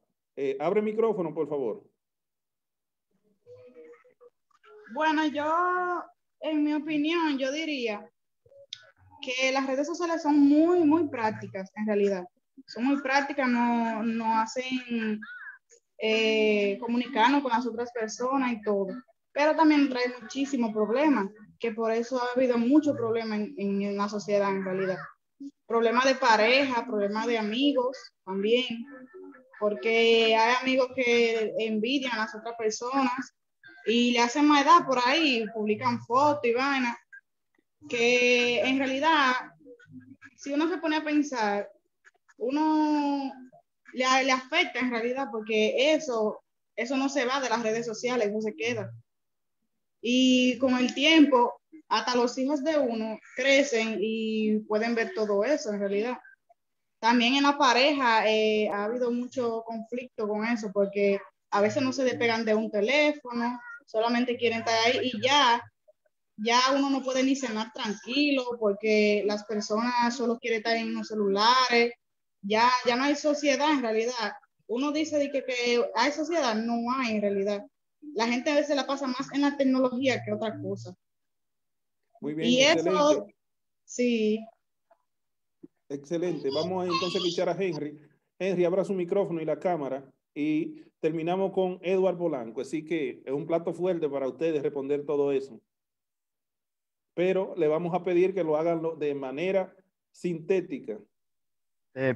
Abre el micrófono, por favor. Bueno, yo, en mi opinión, yo diría que las redes sociales son muy prácticas, en realidad. Son muy prácticas, no hacen comunicarnos con las otras personas y todo. Pero también trae muchísimos problemas. que por eso ha habido mucho problema en la sociedad en realidad. Problemas de pareja, problemas de amigos también, porque hay amigos que envidian a las otras personas y le hacen maldad por ahí, publican fotos y vainas, que en realidad, si uno se pone a pensar, uno le afecta en realidad, porque eso no se va de las redes sociales, eso se queda. Y con el tiempo, hasta los hijos de uno crecen y pueden ver todo eso en realidad. También en la pareja ha habido mucho conflicto con eso, porque a veces no se despegan de un teléfono, solamente quieren estar ahí y ya uno no puede ni cenar tranquilo porque las personas solo quieren estar en los celulares, ya no hay sociedad en realidad. Uno dice de que hay sociedad, no hay en realidad. La gente a veces la pasa más en la tecnología que otra cosa. Muy bien, Y excelente. eso, sí. Excelente. Vamos entonces a escuchar a Henry. Henry, abra su micrófono y la cámara y terminamos con Edward Polanco. Así que es un plato fuerte para ustedes responder todo eso. Pero le vamos a pedir que lo hagan de manera sintética.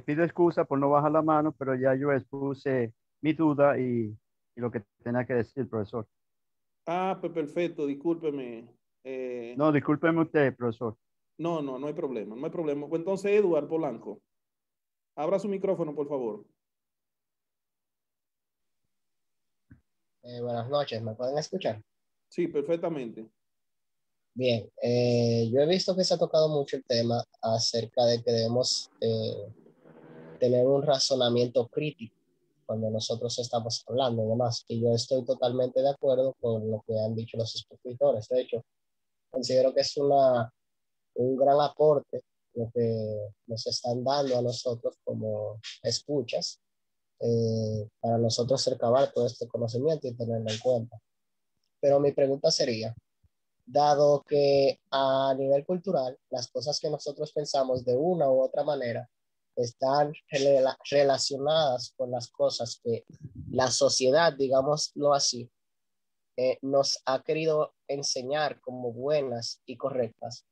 Pido excusa por no bajar la mano, pero ya yo expuse mi duda y lo que tenía que decir, profesor. Ah, pues perfecto, discúlpeme. No, discúlpeme usted, profesor. No hay problema, no hay problema. Pues entonces, Edward Polanco, abra su micrófono, por favor. Buenas noches, ¿me pueden escuchar? Sí, perfectamente. Bien, yo he visto que se ha tocado mucho el tema acerca de que debemos tener un razonamiento crítico cuando nosotros estamos hablando y demás. Y yo estoy totalmente de acuerdo con lo que han dicho los escritores. De hecho, considero que es un gran aporte lo que nos están dando a nosotros como escuchas para nosotros recabar todo este conocimiento y tenerlo en cuenta. Pero mi pregunta sería, dado que a nivel cultural las cosas que nosotros pensamos de una u otra manera están relacionadas con las cosas que la sociedad, digámoslo así, nos ha querido enseñar como buenas y correctas,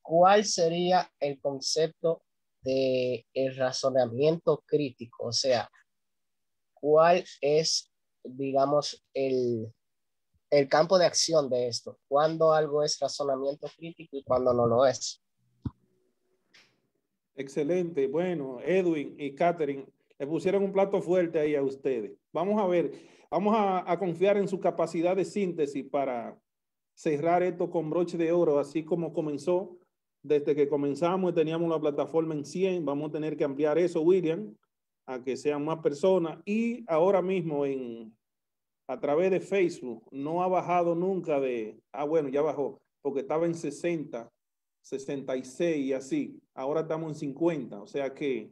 ¿cuál sería el concepto de el razonamiento crítico? O sea, ¿cuál es, digamos, el campo de acción de esto? ¿Cuándo algo es razonamiento crítico y cuándo no lo es? Excelente. Bueno, Edwin y Catherine le pusieron un plato fuerte ahí a ustedes. Vamos a ver, vamos a confiar en su capacidad de síntesis para cerrar esto con broche de oro, así como comenzó. Desde que comenzamos y teníamos la plataforma en 100, vamos a tener que ampliar eso, William, a que sean más personas. Y ahora mismo a través de Facebook no ha bajado nunca bueno, ya bajó, porque estaba en 60, 66 y así. Ahora estamos en 50, o sea que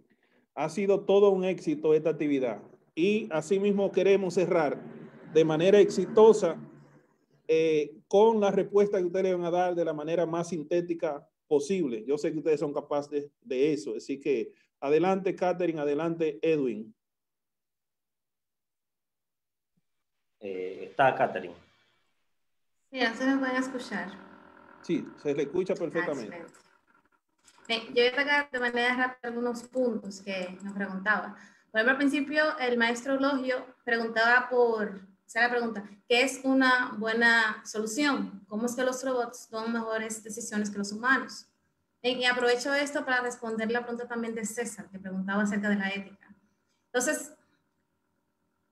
ha sido todo un éxito esta actividad. Y asimismo queremos cerrar de manera exitosa con la respuesta que ustedes le van a dar de la manera más sintética posible. Yo sé que ustedes son capaces de eso, así que adelante Catherine, adelante Edwin. Está Catherine. Sí, así me pueden escuchar. Sí, se le escucha perfectamente. Bien, yo voy a tocar de manera rápida algunos puntos que nos preguntaba. Por ejemplo, al principio el maestro Logio preguntaba la pregunta, ¿qué es una buena solución? ¿Cómo es que los robots toman mejores decisiones que los humanos? Y aprovecho esto para responder la pregunta también de César, que preguntaba acerca de la ética. Entonces,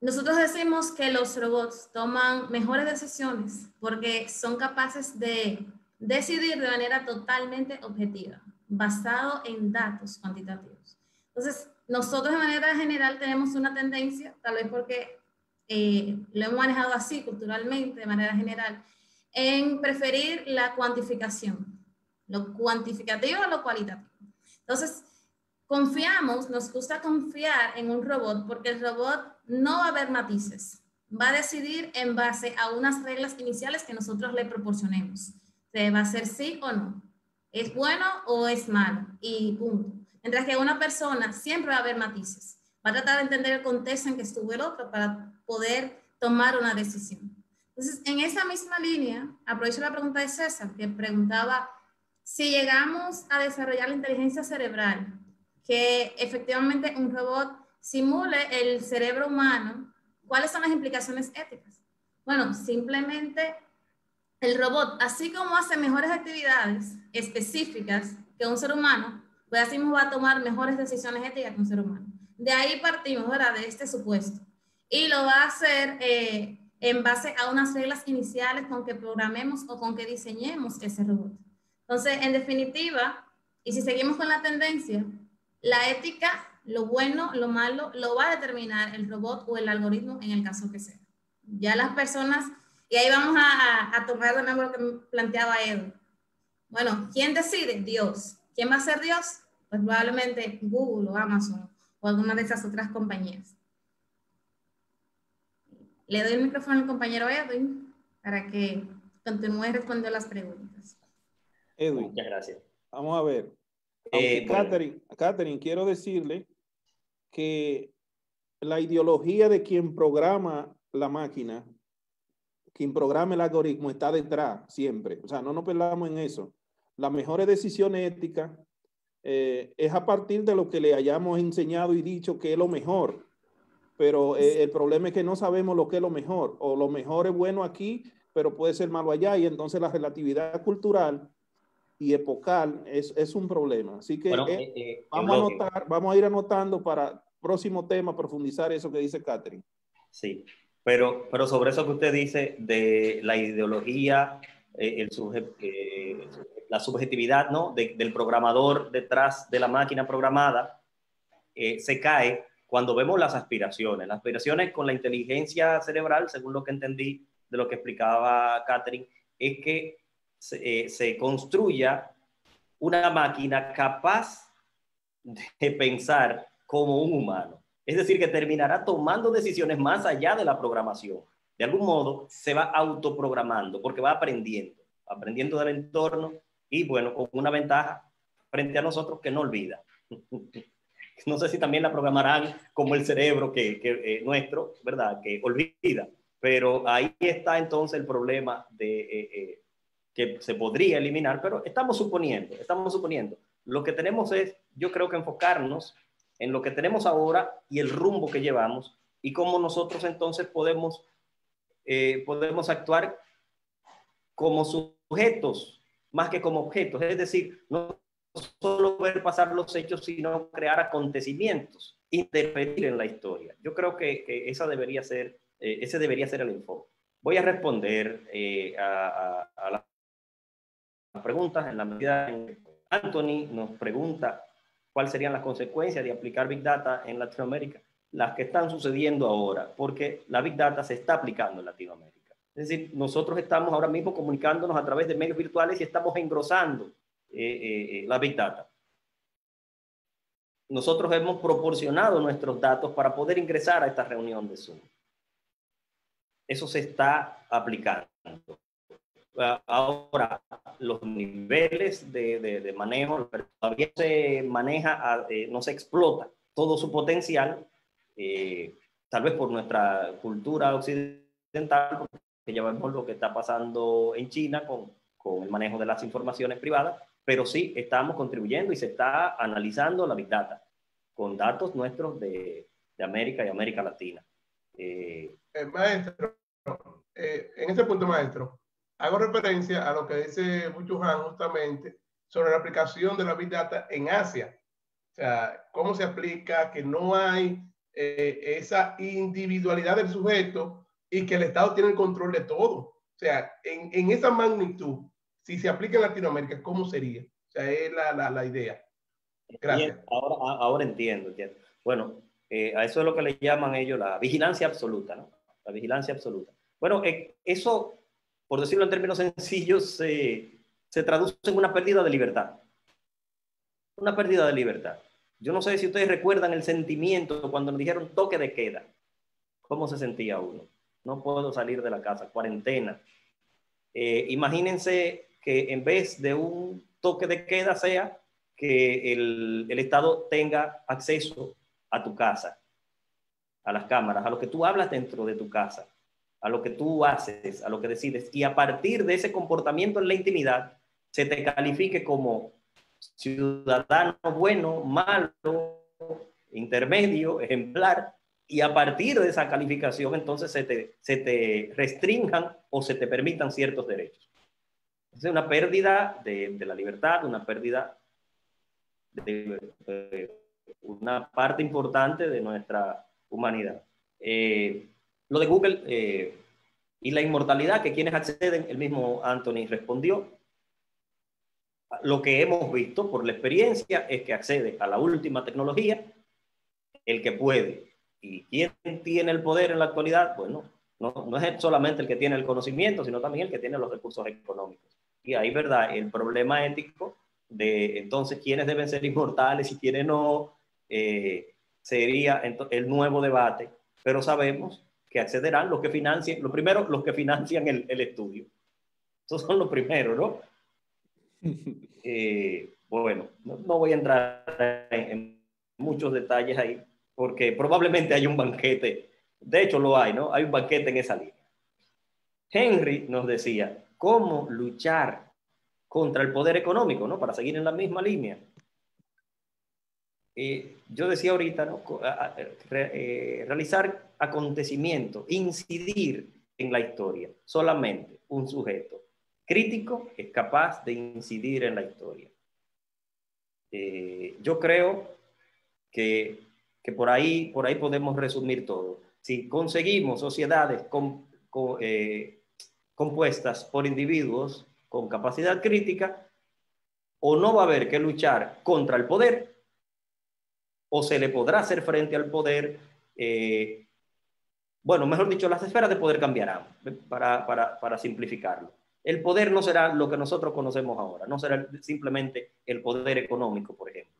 nosotros decimos que los robots toman mejores decisiones porque son capaces de decidir de manera totalmente objetiva, basado en datos cuantitativos. Entonces, nosotros de manera general tenemos una tendencia, tal vez porque lo hemos manejado así culturalmente, de manera general, en preferir la cuantificación, lo cuantificativo o lo cualitativo. Entonces, nos gusta confiar en un robot porque el robot no va a ver matices, va a decidir en base a unas reglas iniciales que nosotros le proporcionemos. Se va a hacer sí o no, es bueno o es malo y punto. Mientras que una persona siempre va a haber matices, va a tratar de entender el contexto en que estuvo el otro para poder tomar una decisión. Entonces, en esa misma línea, aprovecho la pregunta de César, que preguntaba si llegamos a desarrollar la inteligencia cerebral, que efectivamente un robot simule el cerebro humano, ¿cuáles son las implicaciones éticas? Bueno, simplemente el robot, así como hace mejores actividades específicas que un ser humano, pues así mismo va a tomar mejores decisiones éticas que un ser humano. De ahí partimos, ¿verdad? De este supuesto. Y lo va a hacer en base a unas reglas iniciales con que programemos o con que diseñemos ese robot. Entonces, en definitiva, y si seguimos con la tendencia, la ética, lo bueno, lo malo, lo va a determinar el robot o el algoritmo en el caso que sea. Ya las personas, y ahí vamos a tomar de nuevo lo que planteaba Edu. Bueno, ¿quién decide? Dios. ¿Quién va a ser Dios? Pues probablemente Google o Amazon o alguna de esas otras compañías. Le doy el micrófono al compañero Edwin para que continúe respondiendo las preguntas. Edwin. Muchas gracias. Vamos a ver. Catherine, quiero decirle que la ideología de quien programa la máquina, quien programa el algoritmo, está detrás siempre. O sea, no nos perdamos en eso. Las mejores decisiones éticas es a partir de lo que le hayamos enseñado y dicho que es lo mejor. Pero el problema es que no sabemos lo que es lo mejor. O lo mejor es bueno aquí, pero puede ser malo allá. Y entonces la relatividad cultural y epocal es un problema. Así que bueno, vamos a ir anotando para próximo tema profundizar eso que dice Catherine. Sí, pero sobre eso que usted dice de la ideología, la subjetividad, ¿no? del programador detrás de la máquina programada, se cae cuando vemos las aspiraciones. Las aspiraciones con la inteligencia cerebral, según lo que entendí de lo que explicaba Catherine, es que se construya una máquina capaz de pensar como un humano. Es decir, que terminará tomando decisiones más allá de la programación. De algún modo se va autoprogramando porque va aprendiendo del entorno y bueno, con una ventaja frente a nosotros que no olvida. No sé si también la programarán como el cerebro nuestro, ¿verdad? Que olvida. Pero ahí está entonces el problema de que se podría eliminar, pero estamos suponiendo. Lo que tenemos es, yo creo que enfocarnos en lo que tenemos ahora y el rumbo que llevamos y cómo nosotros entonces podemos actuar como sujetos más que como objetos. Es decir, no solo ver pasar los hechos, sino crear acontecimientos, interferir en la historia. Yo creo que ese debería ser el enfoque. Voy a responder a las preguntas en la medida en que Anthony nos pregunta cuáles serían las consecuencias de aplicar Big Data en Latinoamérica, las que están sucediendo ahora, porque la Big Data se está aplicando en Latinoamérica. Es decir, nosotros estamos ahora mismo comunicándonos a través de medios virtuales y estamos engrosando la Big Data. Nosotros hemos proporcionado nuestros datos para poder ingresar a esta reunión de Zoom. Eso se está aplicando. Ahora, los niveles de manejo todavía se maneja, no se explota todo su potencial, tal vez por nuestra cultura occidental, que ya vemos lo que está pasando en China con el manejo de las informaciones privadas, pero sí estamos contribuyendo y se está analizando la Big Data con datos nuestros de América y América Latina. Maestro, en este punto, maestro, hago referencia a lo que dice Buchuhan justamente sobre la aplicación de la Big Data en Asia. O sea, cómo se aplica, que no hay esa individualidad del sujeto y que el Estado tiene el control de todo. O sea, en esa magnitud, si se aplica en Latinoamérica, ¿cómo sería? O sea, es la idea. Gracias. Ahora entiendo. Bueno, a eso es lo que le llaman ellos la vigilancia absoluta, ¿no? La vigilancia absoluta. Bueno, eso, por decirlo en términos sencillos, se traduce en una pérdida de libertad. Una pérdida de libertad. Yo no sé si ustedes recuerdan el sentimiento cuando nos dijeron toque de queda. ¿Cómo se sentía uno? No puedo salir de la casa, cuarentena. Imagínense que en vez de un toque de queda sea que el Estado tenga acceso a tu casa, a las cámaras, a lo que tú hablas dentro de tu casa. a lo que tú haces, a lo que decides, y a partir de ese comportamiento en la intimidad, se te califique como ciudadano bueno, malo, intermedio, ejemplar, y a partir de esa calificación entonces se te restrinjan o se te permitan ciertos derechos. Es una pérdida de la libertad, una pérdida de una parte importante de nuestra humanidad. Lo de Google y la inmortalidad, que quienes acceden, el mismo Anthony respondió. Lo que hemos visto por la experiencia es que accede a la última tecnología el que puede. ¿Y quién tiene el poder en la actualidad? Bueno, no es solamente el que tiene el conocimiento, sino también el que tiene los recursos económicos. Y ahí, ¿verdad?, el problema ético de entonces quiénes deben ser inmortales y quiénes no, sería el nuevo debate. Pero sabemos que accederán los que financien, lo primero, los que financian el estudio. Esos son los primeros, ¿no? Bueno, no voy a entrar en muchos detalles ahí, porque probablemente hay un banquete. De hecho, lo hay, ¿no? Hay un banquete en esa línea. Henry nos decía, ¿cómo luchar contra el poder económico, ¿no? Para seguir en la misma línea. Yo decía ahorita, ¿no? Realizar acontecimientos, incidir en la historia. Solamente un sujeto crítico es capaz de incidir en la historia. Yo creo que por ahí podemos resumir todo. Si conseguimos sociedades compuestas por individuos con capacidad crítica, o no va a haber que luchar contra el poder, o se le podrá hacer frente al poder. Bueno, mejor dicho, las esferas de poder cambiarán, para simplificarlo. El poder no será lo que nosotros conocemos ahora, no será simplemente el poder económico, por ejemplo,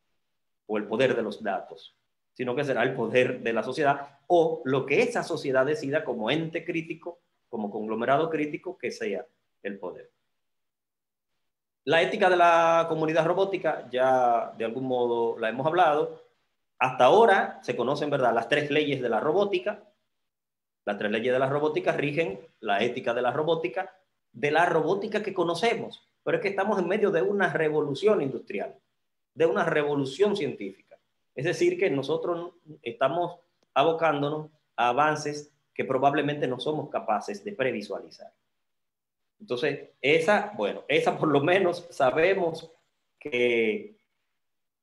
o el poder de los datos, sino que será el poder de la sociedad o lo que esa sociedad decida como ente crítico, como conglomerado crítico, que sea el poder. La ética de la comunidad robótica ya de algún modo la hemos hablado. Hasta ahora se conocen, ¿verdad?, las 3 leyes de la robótica. Las 3 leyes de la robótica rigen la ética de la robótica que conocemos. Pero es que estamos en medio de una revolución industrial, de una revolución científica. Es decir, que nosotros estamos abocándonos a avances que probablemente no somos capaces de previsualizar. Entonces, esa por lo menos sabemos que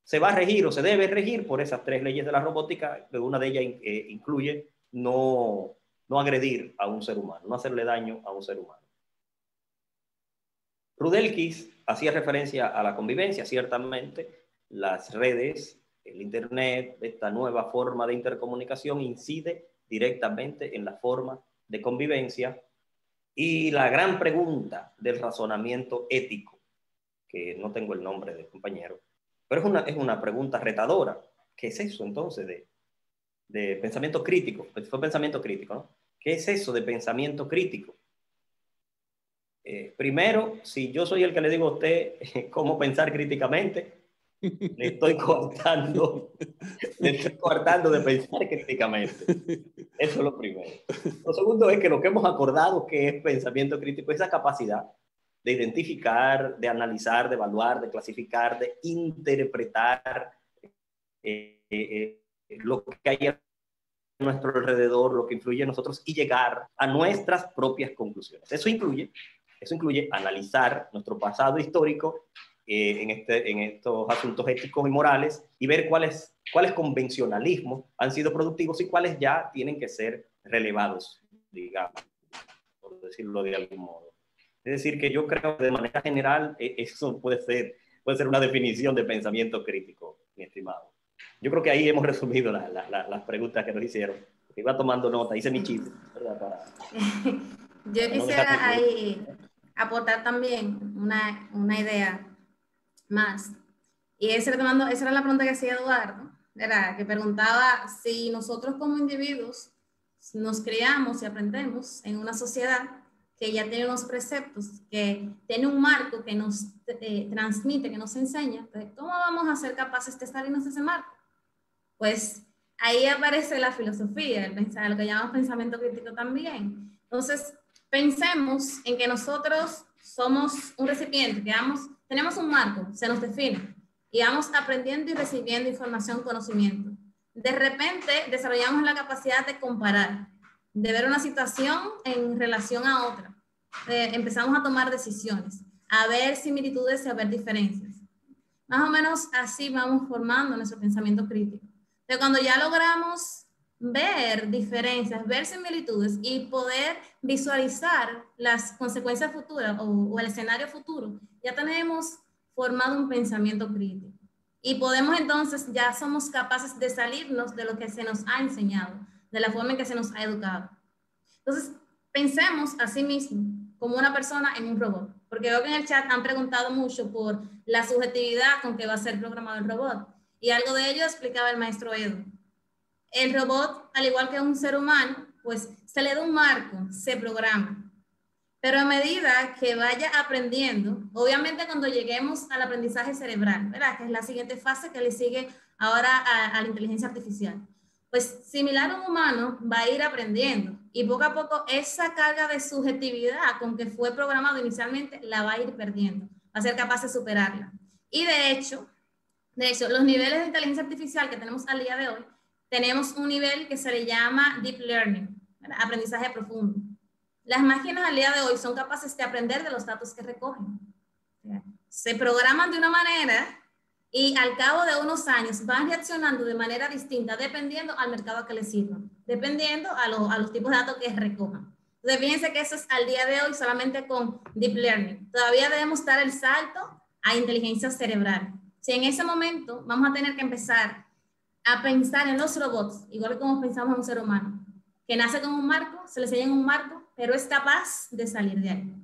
se va a regir o se debe regir por esas 3 leyes de la robótica. Una de ellas incluye no agredir a un ser humano, no hacerle daño a un ser humano. Rudelkis hacía referencia a la convivencia. Ciertamente, las redes, el Internet, esta nueva forma de intercomunicación incide directamente en la forma de convivencia. Y la gran pregunta del razonamiento ético, que no tengo el nombre del compañero, pero es una pregunta retadora. ¿Qué es eso entonces de pensamiento crítico? Fue pensamiento crítico, ¿no? ¿Qué es eso de pensamiento crítico? Primero, si yo soy el que le digo a usted cómo pensar críticamente, le estoy coartando de pensar críticamente. Eso es lo primero. Lo segundo es que lo que hemos acordado que es pensamiento crítico es esa capacidad de identificar, de analizar, de evaluar, de clasificar, de interpretar lo que hay a nuestro alrededor, lo que influye en nosotros y llegar a nuestras propias conclusiones. Eso incluye analizar nuestro pasado histórico en estos asuntos éticos y morales y ver cuáles convencionalismos han sido productivos y cuáles ya tienen que ser relevados, digamos, por decirlo de algún modo. Es decir, que yo creo que de manera general eso puede ser una definición de pensamiento crítico, mi estimado. Yo creo que ahí hemos resumido las preguntas que nos hicieron. Iba tomando nota, hice mi chiste, ¿verdad? Yo quisiera ahí aportar también una idea más. Y esa era la pregunta que hacía Eduardo, ¿verdad? Que preguntaba si nosotros como individuos nos criamos y aprendemos en una sociedad que ya tiene unos preceptos, que tiene un marco que nos transmite, que nos enseña, entonces, ¿cómo vamos a ser capaces de salirnos de ese marco? Pues ahí aparece la filosofía, lo que llamamos pensamiento crítico también, Entonces, pensemos en que nosotros somos un recipiente, que tenemos un marco, se nos define, y vamos aprendiendo y recibiendo información, conocimiento. De repente, desarrollamos la capacidad de comparar, de ver una situación en relación a otra. Empezamos a tomar decisiones, a ver similitudes y a ver diferencias. Más o menos así vamos formando nuestro pensamiento crítico. Pero cuando ya logramos ver diferencias, ver similitudes y poder visualizar las consecuencias futuras o el escenario futuro, ya tenemos formado un pensamiento crítico. Y podemos entonces, ya somos capaces de salirnos de lo que se nos ha enseñado, de la forma en que se nos ha educado. Entonces, pensemos a sí mismo como una persona en un robot. Porque veo que en el chat han preguntado mucho por la subjetividad con que va a ser programado el robot. Y algo de ello explicaba el maestro Edu. El robot, al igual que un ser humano, pues se le da un marco, se programa. Pero a medida que vaya aprendiendo, obviamente cuando lleguemos al aprendizaje cerebral, ¿verdad? Que es la siguiente fase que le sigue ahora a la inteligencia artificial. Pues similar a un humano va a ir aprendiendo y poco a poco esa carga de subjetividad con que fue programado inicialmente la va a ir perdiendo, va a ser capaz de superarla. Y de hecho, los niveles de inteligencia artificial que tenemos al día de hoy, tenemos un nivel que se le llama Deep Learning, ¿verdad? Aprendizaje profundo. Las máquinas al día de hoy son capaces de aprender de los datos que recogen. Se programan de una manera y al cabo de unos años van reaccionando de manera distinta dependiendo al mercado que les sirva, dependiendo a los tipos de datos que recojan. Entonces, fíjense que eso es al día de hoy solamente con Deep Learning. Todavía debemos dar el salto a inteligencia cerebral. Si en ese momento vamos a tener que empezar a pensar en los robots, igual que como pensamos en un ser humano, que nace con un marco, se le enseña en un marco, pero es capaz de salir de ahí.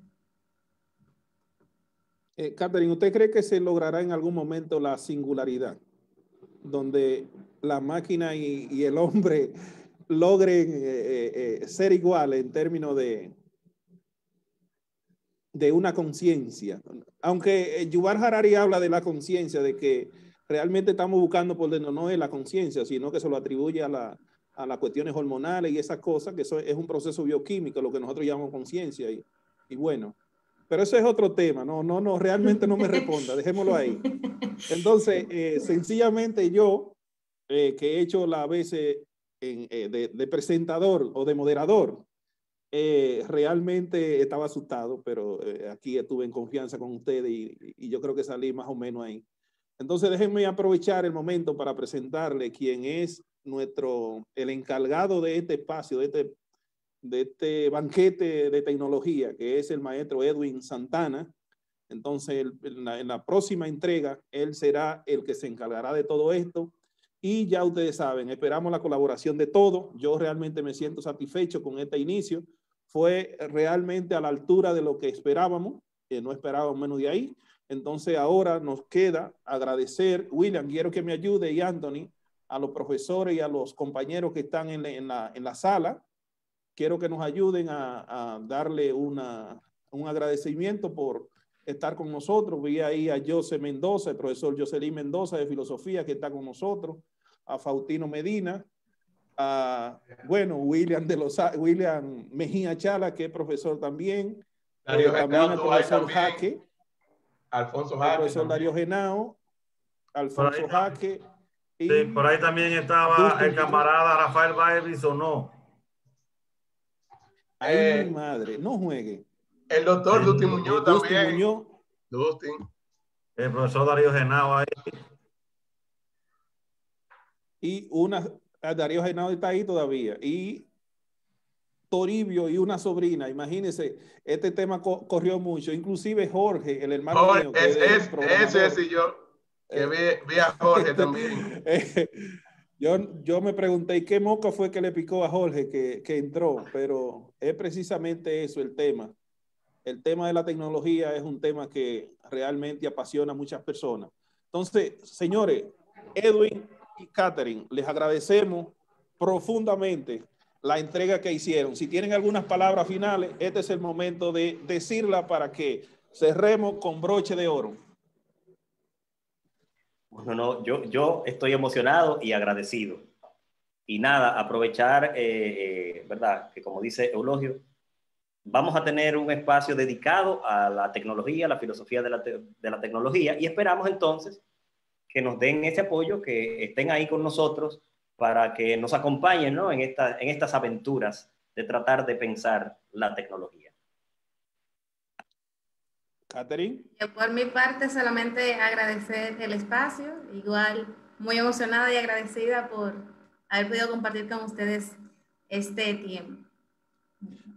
Catherine, ¿usted cree que se logrará en algún momento la singularidad, donde la máquina y el hombre logren ser iguales en términos de una conciencia? Aunque Yuval Harari habla de la conciencia, de que realmente estamos buscando por dentro no es la conciencia, sino que se lo atribuye a las cuestiones hormonales y esas cosas, que eso es un proceso bioquímico, lo que nosotros llamamos conciencia. Y bueno, pero eso es otro tema. No, realmente no me responda, dejémoslo ahí. Entonces, sencillamente yo, que he hecho la veces de presentador o de moderador, realmente estaba asustado, pero aquí estuve en confianza con ustedes y yo creo que salí más o menos ahí. Entonces, déjenme aprovechar el momento para presentarle quién es el encargado de este espacio, de este banquete de tecnología, que es el maestro Edwin Santana. Entonces, en la próxima entrega, él será el que se encargará de todo esto. Y ya ustedes saben, esperamos la colaboración de todos. Yo realmente me siento satisfecho con este inicio. Fue realmente a la altura de lo que esperábamos, que no esperábamos menos de ahí. Entonces, ahora nos queda agradecer, William, quiero que me ayude, y Anthony, a los profesores y a los compañeros que están en la sala. Quiero que nos ayuden a darle un agradecimiento por estar con nosotros. Vi ahí a José Mendoza, el profesor Jocelyn Mendoza de Filosofía, que está con nosotros, a Faustino Medina, a, bueno, William Mejía Chala, que es profesor también, también al profesor Jaque, Alfonso Jaque, el profesor también. Darío Genao, Alfonso Jaque. Sí, por ahí también estaba el camarada Rafael Baez o no. Ay, mi madre, no juegue. El doctor Dustin Muñoz también. Muñoz. Dustin. El profesor Darío Genao ahí. Y Darío Genao está ahí todavía. Y Toribio y una sobrina, imagínense, este tema corrió mucho. Inclusive Jorge, el hermano mío. Ese y yo, que vi a Jorge también. Yo me pregunté, ¿qué moca fue que le picó a Jorge que entró? Pero es precisamente eso el tema. El tema de la tecnología es un tema que realmente apasiona a muchas personas. Entonces, señores, Edwin y Catherine, les agradecemos profundamente la entrega que hicieron. Si tienen algunas palabras finales, este es el momento de decirla para que cerremos con broche de oro. Bueno, yo estoy emocionado y agradecido. Y nada, aprovechar, ¿verdad? Que como dice Eulogio, vamos a tener un espacio dedicado a la tecnología, a la filosofía de la tecnología, y esperamos entonces que nos den ese apoyo, que estén ahí con nosotros para que nos acompañen, ¿no?, en estas aventuras de tratar de pensar la tecnología. Catherine. Por mi parte, solamente agradecer el espacio, igual muy emocionada y agradecida por haber podido compartir con ustedes este tiempo.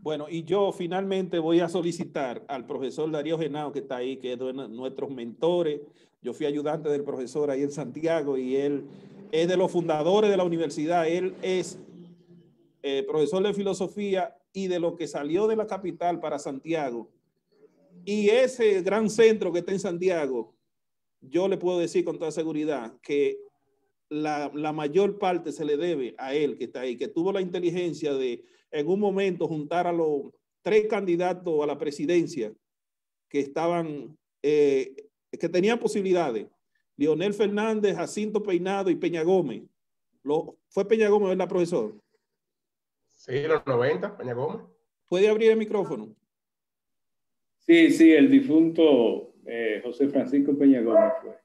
Bueno, y yo finalmente voy a solicitar al profesor Darío Genao, que está ahí, que es de nuestros mentores. Yo fui ayudante del profesor ahí en Santiago y él es de los fundadores de la universidad. Él es profesor de filosofía y de lo que salió de la capital para Santiago. Y ese gran centro que está en Santiago, yo le puedo decir con toda seguridad que la mayor parte se le debe a él, que está ahí, que tuvo la inteligencia de en un momento juntar a los 3 candidatos a la presidencia que estaban, que tenían posibilidades: Leonel Fernández, Jacinto Peinado y Peña Gómez. ¿Fue Peña Gómez, verdad, profesor? Sí, los 90, Peña Gómez. ¿Puede abrir el micrófono? Sí, el difunto José Francisco Peña Gómez fue.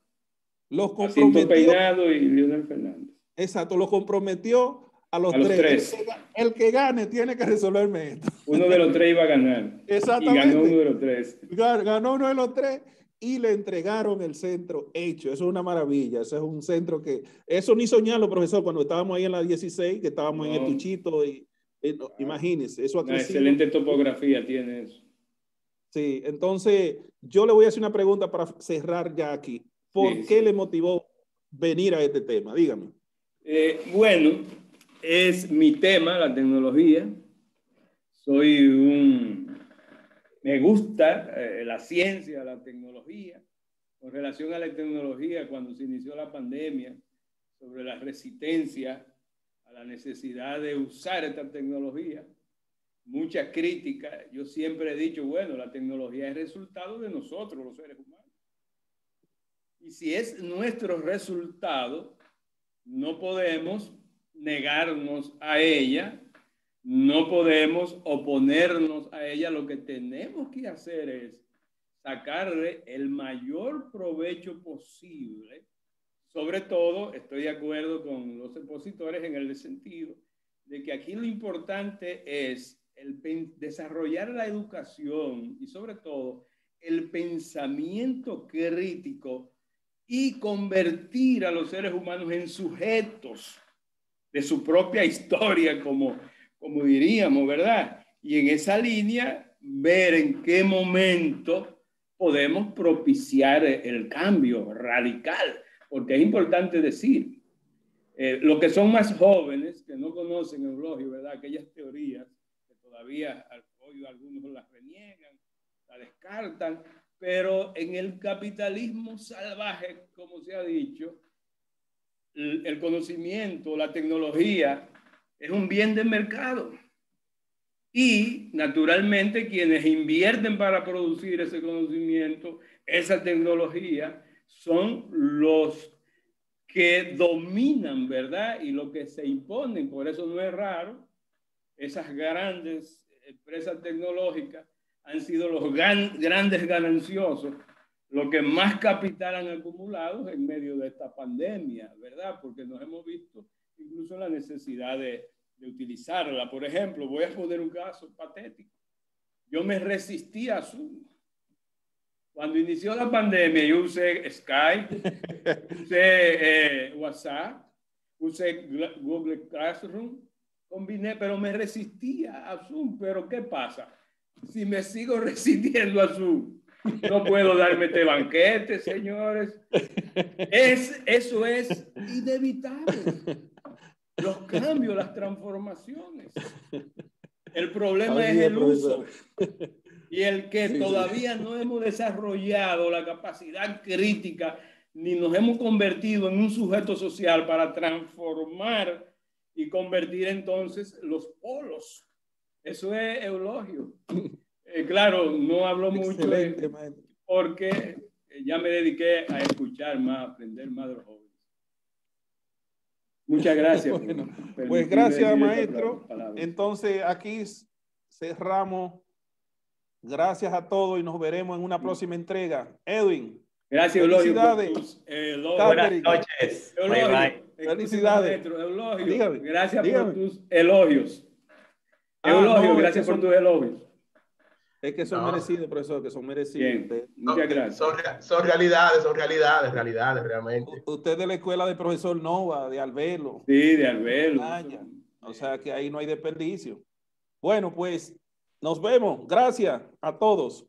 Los Jacinto Peinado y Leonel Fernández. Exacto, los comprometió a los 3. El que gane tiene que resolverme esto. Uno de los 3 iba a ganar. Exactamente. Y ganó uno de los 3. Ganó uno de los 3 y le entregaron el centro hecho. Eso es una maravilla. Eso es un centro que... Eso ni soñarlo, profesor, cuando estábamos ahí en la 16, que estábamos en el Tuchito. No, imagínense, eso ha crecido. Una excelente topografía tiene eso. Sí, entonces yo le voy a hacer una pregunta para cerrar ya aquí. ¿Por qué le motivó venir a este tema? Dígame. Bueno, es mi tema, la tecnología. Me gusta la ciencia, la tecnología. Con relación a la tecnología, cuando se inició la pandemia, sobre la resistencia a la necesidad de usar esta tecnología, muchas críticas. Yo siempre he dicho, bueno, la tecnología es resultado de nosotros, los seres humanos. Y si es nuestro resultado, no podemos negarnos a ella, no podemos oponernos a ella. Lo que tenemos que hacer es sacarle el mayor provecho posible. Sobre todo, estoy de acuerdo con los expositores en el sentido de que aquí lo importante es desarrollar la educación y sobre todo el pensamiento crítico y convertir a los seres humanos en sujetos de su propia historia, como diríamos, ¿verdad? Y en esa línea, ver en qué momento podemos propiciar el cambio radical, porque es importante decir, los que son más jóvenes, que no conocen Eulogio, ¿verdad? Aquellas teorías que todavía hoy algunos las reniegan, las descartan, pero en el capitalismo salvaje, como se ha dicho, el conocimiento, la tecnología es un bien de mercado. Y naturalmente quienes invierten para producir ese conocimiento, esa tecnología, son los que dominan, ¿verdad? Y lo que se imponen. Por eso no es raro, esas grandes empresas tecnológicas han sido los grandes gananciosos, los que más capital han acumulado en medio de esta pandemia, ¿verdad? Porque nos hemos visto incluso la necesidad de utilizarla. Por ejemplo, voy a poner un caso patético. Yo me resistí a Zoom. Cuando inició la pandemia, yo usé Skype, usé WhatsApp, usé Google Classroom, combiné, pero me resistía a Zoom. ¿Pero qué pasa? Si me sigo resistiendo a Zoom, no puedo darme este banquete, señores. Eso es inevitable. Los cambios, las transformaciones. El problema es el uso. Y el que todavía no hemos desarrollado la capacidad crítica, ni nos hemos convertido en un sujeto social para transformar y convertir entonces los polos. Eso es Eulogio. Claro, no hablo mucho porque ya me dediqué a escuchar más, a aprender más de los jóvenes. Muchas gracias. Bueno, pues gracias, maestro. Entonces aquí cerramos Gracias a todos y nos veremos en una próxima entrega. Edwin. Gracias, Eulogio. Felicidades. Buenas noches. Eulogio, Bye, bye. Felicidades. Eulogio, Dígame, gracias dígame. por tus elogios. Eulogio, no, gracias por tus elogios. Es que son merecidos, profesor, que son merecidos. Bien, muchas gracias. Son realidades realmente. Usted de la escuela del profesor Nova, de Albelo. Sí, de Albelo. O sea que ahí no hay desperdicio. Bueno, pues nos vemos. Gracias a todos.